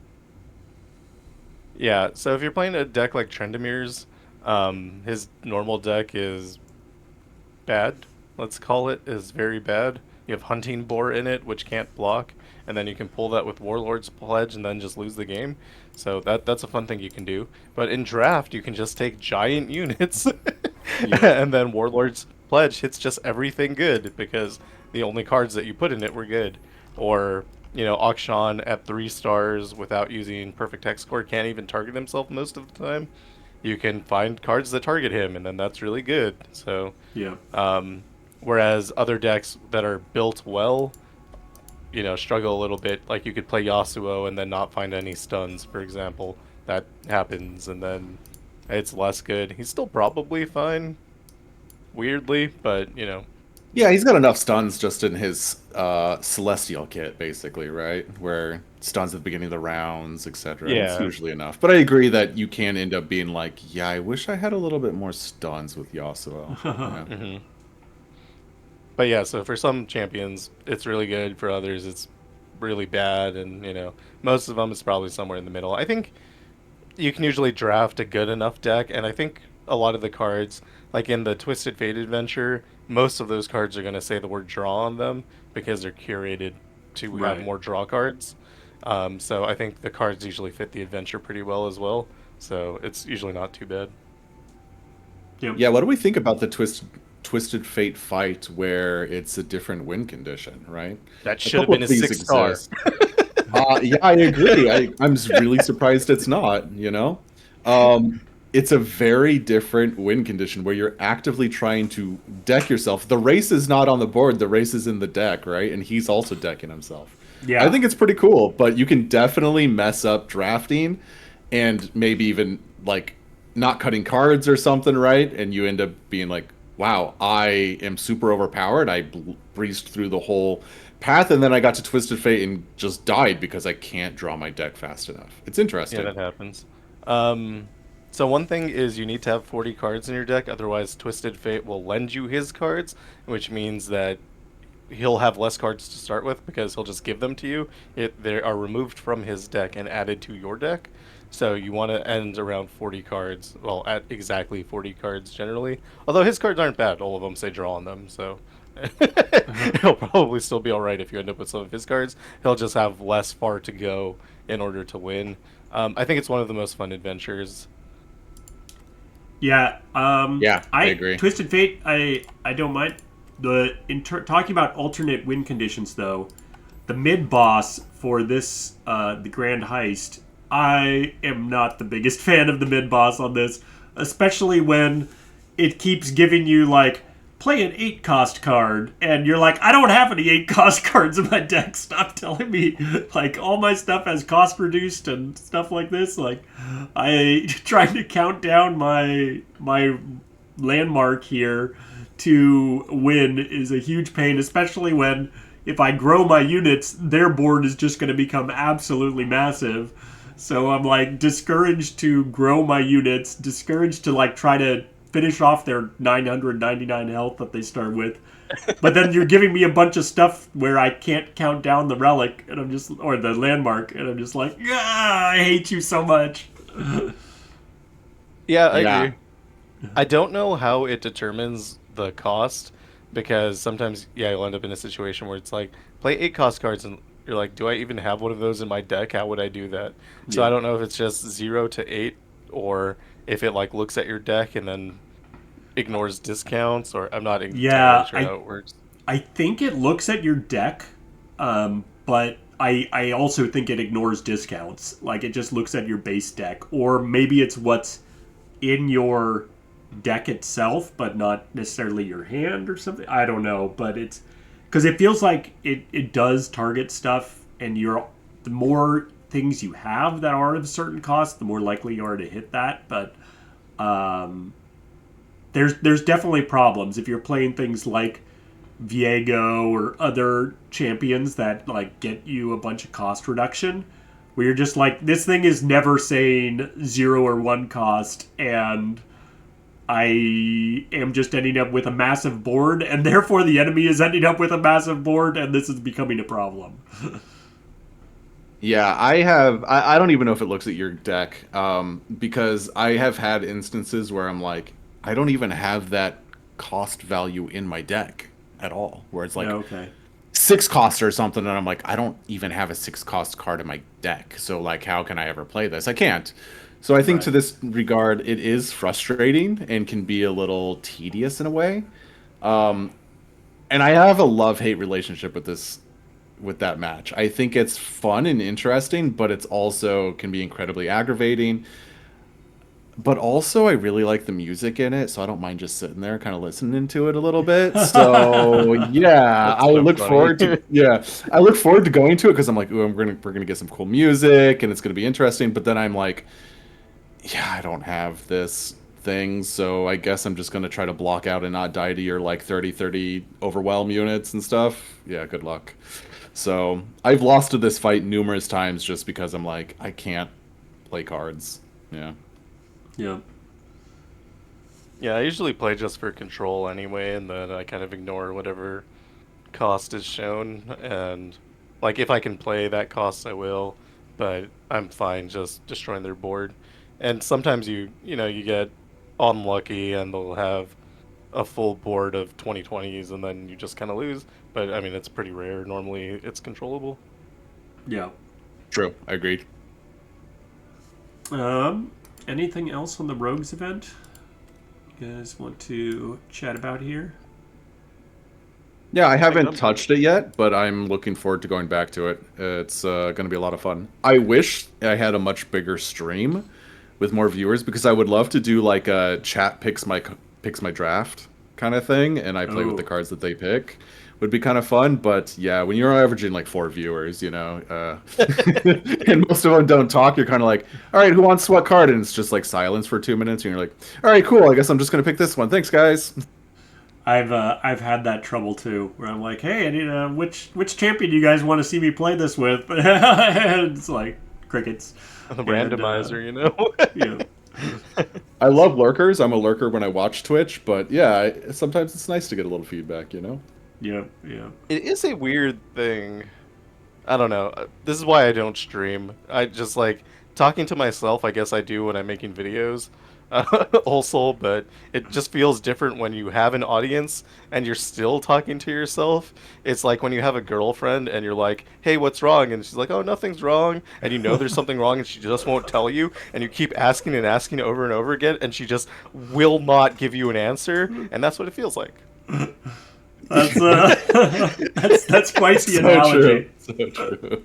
Yeah, so if you're playing a deck like Trendemir's, his normal deck is bad, let's call it, is very bad. You have Hunting Boar in it, which can't block, and then you can pull that with Warlord's Pledge and then just lose the game. So that's a fun thing you can do. But in draft, you can just take giant units, and then Warlord's Pledge hits just everything good because the only cards that you put in it were good. Or, Akshan at 3 stars without using Perfect Hex Score can't even target himself most of the time. You can find cards that target him, and then that's really good. So, Yeah. whereas other decks that are built well, struggle a little bit. Like you could play Yasuo and then not find any stuns, for example. That happens, and then it's less good. He's still probably fine, weirdly, but Yeah, he's got enough stuns just in his Celestial kit, basically, right? Where stuns at the beginning of the rounds, etc. It's Yeah. usually enough. But I agree that you can end up being like, yeah, I wish I had a little bit more stuns with Yasuo. Yeah. But yeah, so for some champions, it's really good. For others, it's really bad, and most of them is probably somewhere in the middle. I think you can usually draft a good enough deck, and I think a lot of the cards, like in the Twisted Fate adventure, most of those cards are going to say the word draw on them because they're curated to have Right. more draw cards. So I think the cards usually fit the adventure pretty well as well. So it's usually not too bad. Yep. Yeah, what do we think about the Twisted Fate fight where it's a different win condition, right? That A should have couple been of a these 6 star. exist. Yeah, I agree. I'm really surprised it's not, Um, it's a very different win condition where you're actively trying to deck yourself. The race is not on the board, the race is in the deck, right? And he's also decking himself. I Yeah. think it's pretty cool, but you can definitely mess up drafting and maybe even like not cutting cards or something, right? And you end up being like, wow, I am super overpowered. I breezed through the whole path, and then I got to Twisted Fate and just died because I can't draw my deck fast enough. It's Yeah, interesting. that happens. Um, so one thing is you need to have 40 cards in your deck, otherwise Twisted Fate will lend you his cards, which means that he'll have less cards to start with because he'll just give them to you. They are removed from his deck and added to your deck. So you want to end around 40 cards. Well, at exactly 40 cards generally. Although his cards aren't bad. All of them say draw on them. So he'll probably still be all right if you end up with some of his cards. He'll just have less far to go in order to win. I think it's one of the most fun adventures. Yeah. Yeah, I I agree. Twisted Fate. I don't mind talking about alternate win conditions though. The mid boss for this the Grand Heist. I am not the biggest fan of the mid boss on this, especially when it keeps giving you like play an 8 cost card and you're like, I don't have any 8 cost cards in my deck. Stop telling me like all my stuff has cost reduced and stuff like this. Like I trying to count down my landmark here to win is a huge pain, especially when if I grow my units, their board is just going to become absolutely massive. So I'm like discouraged to grow my units, discouraged to like try to finish off their 999 health that they start with. But then you're giving me a bunch of stuff where I can't count down the relic, and I'm just or the landmark, and I'm just like, I hate you so much. Yeah, I Yeah. agree. I don't know how it determines the cost because sometimes, yeah, you'll end up in a situation where it's like play 8 cost cards and you're like, do I even have one of those in my deck? How would I do that? So I Yeah. don't know if it's just 0 to 8 or if it like looks at your deck and then ignores discounts, or I'm not entirely Yeah, sure how it works. I think it looks at your deck, but I also think it ignores discounts. Like it just looks at your base deck, or maybe it's what's in your deck itself, but not necessarily your hand or something. I don't know, but it's because it feels like it does target stuff, and you're the more things you have that are of a certain cost, the more likely you are to hit that. But um, there's definitely problems if you're playing things like Viego or other champions that like get you a bunch of cost reduction where you're just like this thing is never saying 0 or 1 cost and I am just ending up with a massive board and therefore the enemy is ending up with a massive board and this is becoming a problem. Yeah, I don't even know if it looks at your deck, because I have had instances where I'm like, I don't even have that cost value in my deck at all. Where it's like Okay. 6 cost or something, and I'm like, I don't even have a 6 cost card in my deck. So like, how can I ever play this? I can't. So I think to Right. this regard, it is frustrating and can be a little tedious in a way. And I have a love-hate relationship with that match. I think it's fun and interesting, but it's also can be incredibly aggravating. But also, I really like the music in it, so I don't mind just sitting there, kind of listening to it a little bit. So yeah, That's so funny. I look forward to going to it because I'm like, ooh, we're gonna get some cool music and it's gonna be interesting. But then I'm like, yeah, I don't have this thing, so I guess I'm just gonna try to block out and not die to your like 30 overwhelm units and stuff. Yeah, good luck. So I've lost to this fight numerous times just because I'm like, I can't play cards. Yeah. Yeah. Yeah, I usually play just for control anyway, and then I kind of ignore whatever cost is shown. And Like, if I can play that cost, I will. But I'm fine just destroying their board. And sometimes you get unlucky and they'll have a full board of 2020s and then you just kind of lose. But I mean, it's pretty rare. Normally, it's controllable. Yeah. True, I agree. Anything else on the Rogues event you guys want to chat about here? Yeah, I haven't touched it yet, but I'm looking forward to going back to it. It's going to be a lot of fun. I wish I had a much bigger stream with more viewers because I would love to do like a chat picks my draft kind of thing, and I play with the cards that they pick. Would be kind of fun, but yeah, when you're averaging like 4 viewers, and most of them don't talk, you're kind of like, all right, who wants what card? And it's just like silence for 2 minutes, and you're like, all right, cool. I guess I'm just gonna pick this one. Thanks, guys. I've had that trouble too, where I'm like, hey, I need which champion do you guys want to see me play this with? And it's like crickets. The randomizer, Yeah. I love lurkers. I'm a lurker when I watch Twitch, but yeah, sometimes it's nice to get a little feedback, Yeah. It is a weird thing. I don't know. This is why I don't stream. I just like talking to myself. I guess I do when I'm making videos, also. But it just feels different when you have an audience and you're still talking to yourself. It's like when you have a girlfriend and you're like, "Hey, what's wrong?" and she's like, "Oh, nothing's wrong," and you know there's something wrong, and she just won't tell you, and you keep asking and asking over and over again, and she just will not give you an answer, and that's what it feels like. That's that's quite the analogy. So true.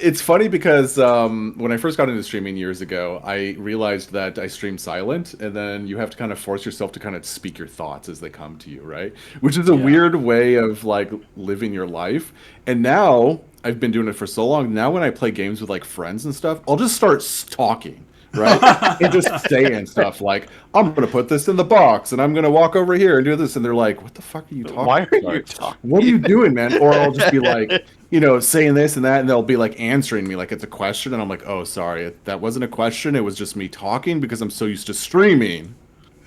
It's funny because when I first got into streaming years ago, I realized that I stream silent, and then you have to kind of force yourself to kind of speak your thoughts as they come to you, right? Which is a weird way of like living your life. And now I've been doing it for so long. Now when I play games with like friends and stuff, I'll just start talking. Right? And just saying stuff like, I'm going to put this in the box and I'm going to walk over here and do this. And they're like, what the fuck are you talking Why are about? you talking? What are you doing, man? Or I'll just be like, saying this and that. And they'll be like answering me like it's a question. And I'm like, oh, sorry. That wasn't a question. It was just me talking because I'm so used to streaming.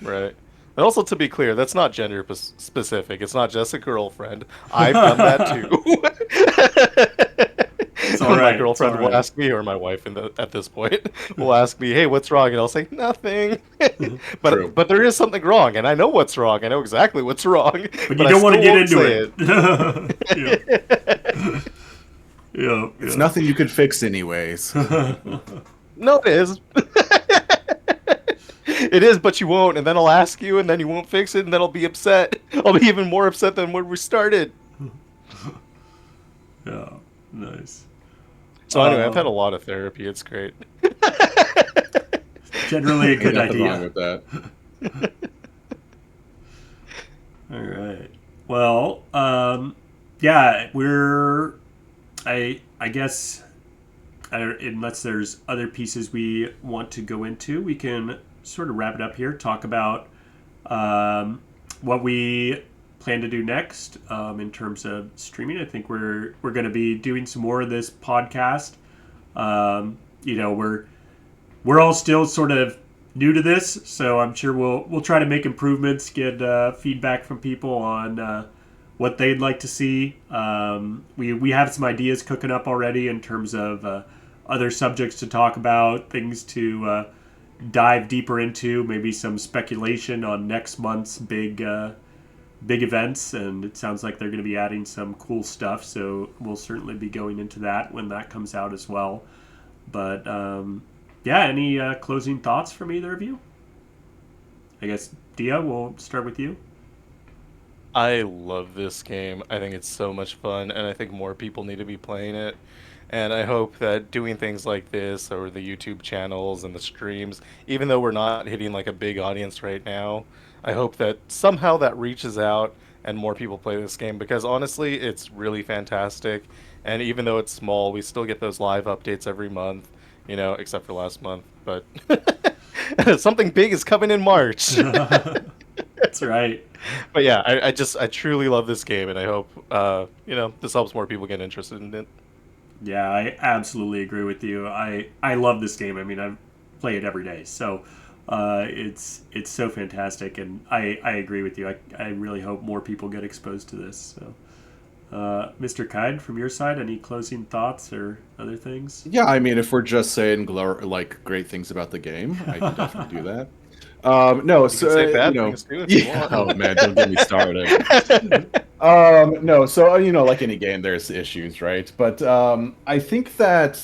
Right. And also, to be clear, that's not gender specific. It's not just a girlfriend. I've done that too. It's all right. My girlfriend will ask me, or my wife at this point, will ask me, hey, what's wrong? And I'll say, nothing. But there is something wrong, and I know what's wrong. I know exactly what's wrong. But you don't want to get into it. Yeah. It's nothing you could fix anyways. No, it is. It is, but you won't, and then I'll ask you, and then you won't fix it, and then I'll be upset. I'll be even more upset than when we started. Yeah, nice. So anyway, I've had a lot of therapy. It's great. Generally a good Nothing idea. wrong with that. All right. Well, yeah, I guess, unless there's other pieces we want to go into, we can sort of wrap it up here. Talk about what we plan to do next in terms of streaming. I think we're going to be doing some more of this podcast. We're all still sort of new to this, so I'm sure we'll try to make improvements, get feedback from people on what they'd like to see. We have some ideas cooking up already in terms of other subjects to talk about, things to dive deeper into, maybe some speculation on next month's big events, and it sounds like they're going to be adding some cool stuff, so we'll certainly be going into that when that comes out as well. But yeah, any closing thoughts from either of you? I guess, Dia, we'll start with you. I love this game. I think it's so much fun, and I think more people need to be playing it. And I hope that doing things like this, or the YouTube channels and the streams, even though we're not hitting like a big audience right now, I hope that somehow that reaches out and more people play this game, because honestly, it's really fantastic. And even though it's small, we still get those live updates every month, except for last month. But something big is coming in March. That's right. But yeah, I truly love this game, and I hope, this helps more people get interested in it. Yeah, I absolutely agree with you. I love this game. I mean, I play it every day, so it's so fantastic, and I agree with you. I really hope more people get exposed to this. So Mr. Qide, from your side, any closing thoughts or other things? Yeah, I mean, if we're just saying like great things about the game, I can definitely do that. No, You can so say bad things too if you yeah. want. Oh man, don't get me started. No, so like any game, there's issues, right? But I think that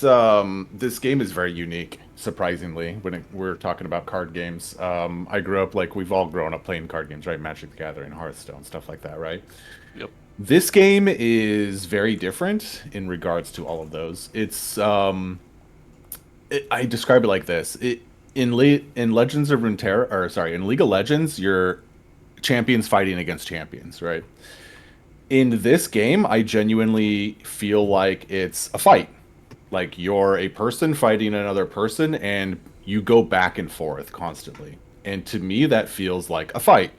this game is very unique, surprisingly, when we're talking about card games. I grew up like we've all grown up playing card games, right? Magic the Gathering, Hearthstone, stuff like that, right? Yep. This game is very different in regards to all of those. I describe it like this. In Legends of Runeterra, or sorry, in League of Legends, you're champions fighting against champions, right? In this game, I genuinely feel like it's a fight. Like you're a person fighting another person, and you go back and forth constantly. And to me, that feels like a fight.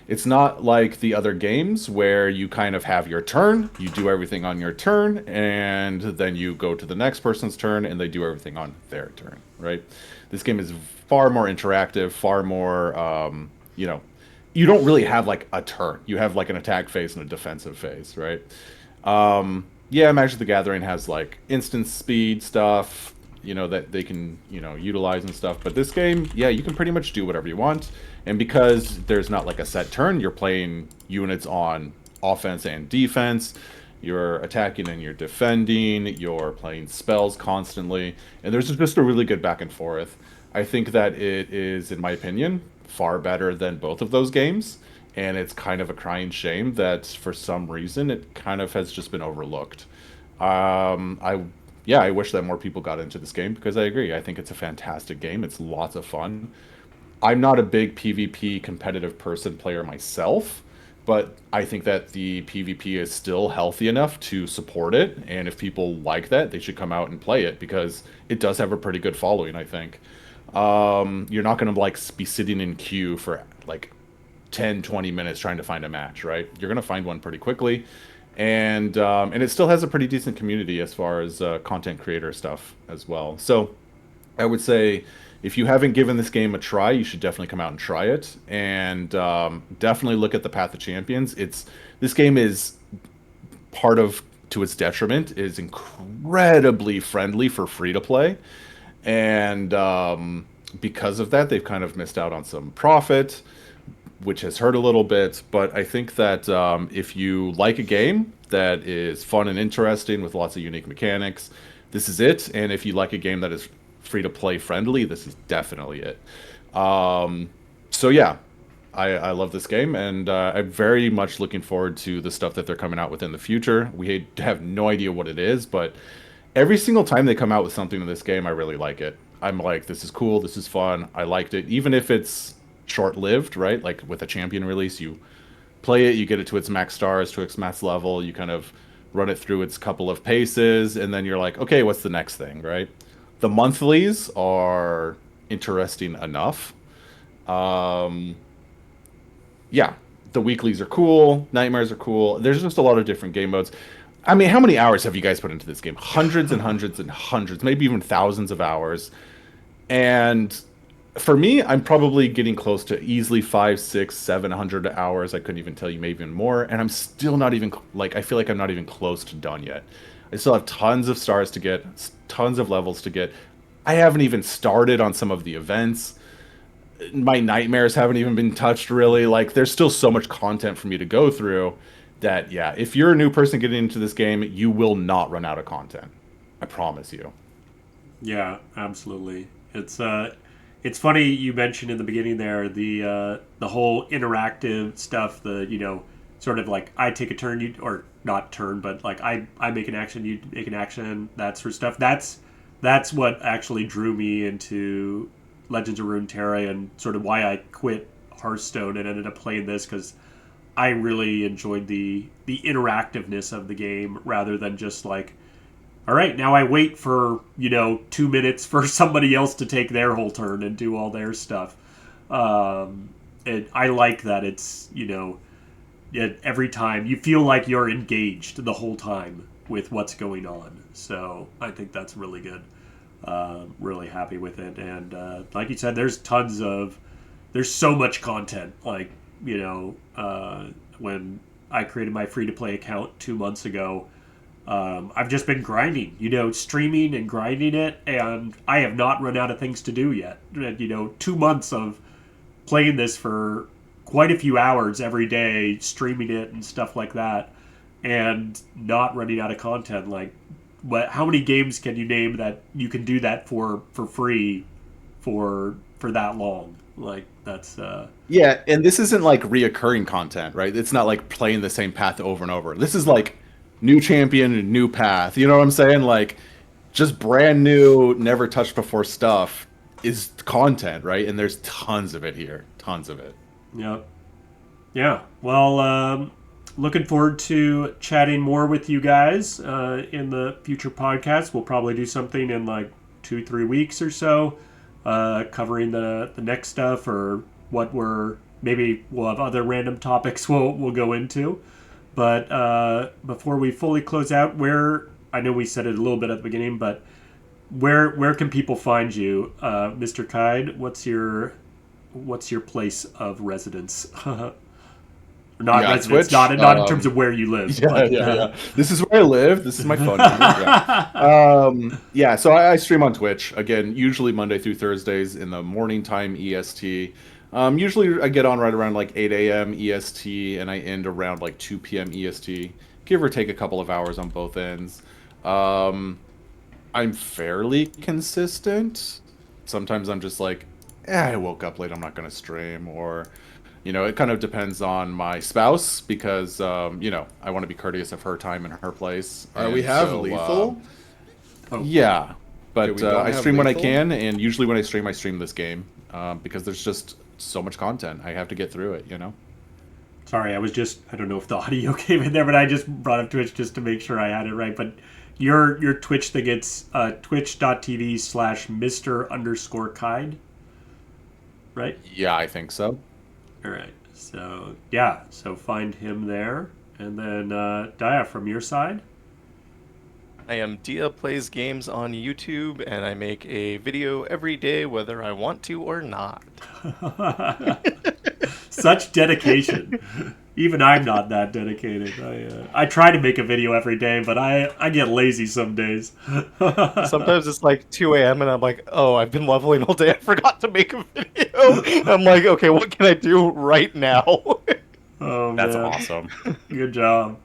It's not like the other games where you kind of have your turn, you do everything on your turn, and then you go to the next person's turn and they do everything on their turn, right? This game is far more interactive, far more, you don't really have like a turn. You have like an attack phase and a defensive phase, right? Yeah, Magic the Gathering has like instant speed stuff, that they can, utilize and stuff. But this game, yeah, you can pretty much do whatever you want. And because there's not like a set turn, you're playing units on offense and defense. You're attacking and you're defending. You're playing spells constantly. And there's just a really good back and forth. I think that it is, in my opinion, far better than both of those games. And it's kind of a crying shame that for some reason it kind of has just been overlooked. I Yeah, I wish that more people got into this game because I agree. I think it's a fantastic game. It's lots of fun. I'm not a big PvP competitive person player myself, but I think that the PvP is still healthy enough to support it. And if people like that, they should come out and play it because it does have a pretty good following, I think. You're not going to like be sitting in queue for like 10, 20 minutes trying to find a match, right? You're going to find one pretty quickly. And it still has a pretty decent community as far as content creator stuff as well. So I would say if you haven't given this game a try, you should definitely come out and try it, and definitely look at the Path of Champions. This game is part of to its detriment is incredibly friendly for free to play, and because of that, they've kind of missed out on some profit, which has hurt a little bit. But I think that if you like a game that is fun and interesting with lots of unique mechanics, this is it. And if you like a game that is free to play friendly, this is definitely it. So yeah, I love this game, and I'm very much looking forward to the stuff that they're coming out with in the future. We have no idea what it is, but every single time they come out with something in this game, I really like it. I'm like, this is cool, this is fun, I liked it, even if it's short-lived, right? Like with a champion release, you play it, you get it to its max stars, to its max level, you kind of run it through its couple of paces, and then you're like, okay, what's the next thing, right? The monthlies are interesting enough. Um, yeah, the weeklies are cool, nightmares are cool. There's just a lot of different game modes. I mean, how many hours have you guys put into this game? Hundreds and hundreds and hundreds, maybe even thousands of hours. And for me, I'm probably getting close to easily 5, 6, 700 hours. I couldn't even tell you, maybe even more. And I'm still not even like, I feel like I'm not even close to done yet. I still have tons of stars to get, tons of levels to get. I haven't even started on some of the events. My nightmares haven't even been touched really. Like, there's still so much content for me to go through that, yeah, if you're a new person getting into this game, you will not run out of content. I promise you. Yeah, absolutely. It's funny you mentioned in the beginning there the whole interactive stuff. Sort of like I take a turn, you or not turn, but like I make an action, you make an action, that sort of stuff. That's what actually drew me into Legends of Runeterra and sort of why I quit Hearthstone and ended up playing this because I really enjoyed the interactiveness of the game rather than just like, all right, now I wait for 2 minutes for somebody else to take their whole turn and do all their stuff. And I like that it's every time you feel like you're engaged the whole time with what's going on. So I think that's really good. Really happy with it, and like you said, there's so much content. Like when I created my free-to-play account 2 months ago, I've just been grinding, streaming and grinding it, and I have not run out of things to do yet. 2 months of playing this for quite a few hours every day, streaming it and stuff like that, and not running out of content. Like, how many games can you name that you can do that for free for that long? Like, that's Yeah, and this isn't like reoccurring content, right? It's not like playing the same path over and over. This is like new champion, new path. You know what I'm saying? Like, just brand new, never touched before stuff is content, right? And there's tons of it here, tons of it. Yep. Yeah. Well, looking forward to chatting more with you guys in the future podcasts. We'll probably do something in like 2-3 weeks or so, covering the next stuff, or what maybe we'll have other random topics we'll go into. But before we fully close out, I know we said it a little bit at the beginning, but where can people find you, Mr. Qide? What's your place of residence? Not residence, Twitch, not in terms of where you live. Yeah, but, yeah. This is where I live. This is my phone number. Yeah. So I stream on Twitch again, usually Monday through Thursdays in the morning time EST. Usually I get on right around like 8 a.m. EST, and I end around like 2 p.m. EST, give or take a couple of hours on both ends. I'm fairly consistent. Sometimes I'm just like, I woke up late, I'm not going to stream, or it kind of depends on my spouse, because, I want to be courteous of her time and her place. We have lethal. Yeah, but we don't I have stream when I lethal? can, and usually when I stream this game, because there's just so much content. I have to get through it, Sorry, I don't know if the audio came in there, but I just brought up Twitch just to make sure I had it right. But your Twitch thing, it's twitch.tv/Mr_Qide, right? Yeah, I think so. All right. So, yeah. So find him there. And then, Dia, from your side? I am Dia Plays Games on YouTube, and I make a video every day, whether I want to or not. Such dedication. Even I'm not that dedicated. I try to make a video every day, but I get lazy some days. Sometimes it's like 2 a.m. and I'm like, oh, I've been leveling all day. I forgot to make a video. I'm like, okay, what can I do right now? Oh, That's man. awesome. Good job.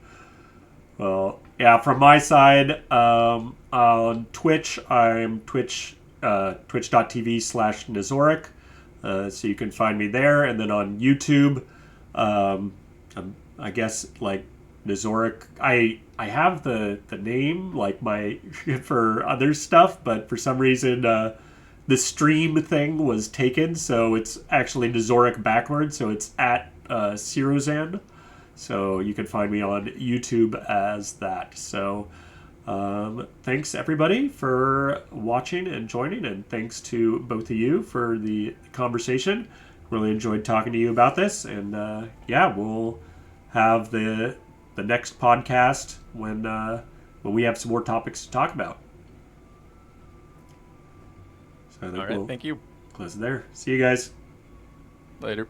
Well, yeah, from my side, on Twitch, I'm twitch.tv/Nazoric. So you can find me there. And then on YouTube, I guess, like, Nazoric. I have the name, like, for other stuff, but for some reason, the stream thing was taken, so it's actually Nazoric backwards, so it's at Sirozan. So you can find me on YouTube as that. So thanks everybody for watching and joining, and thanks to both of you for the conversation. Really enjoyed talking to you about this, and we'll have the next podcast when we have some more topics to talk about. So I think All right, we'll thank you. close it there. See you guys. Later.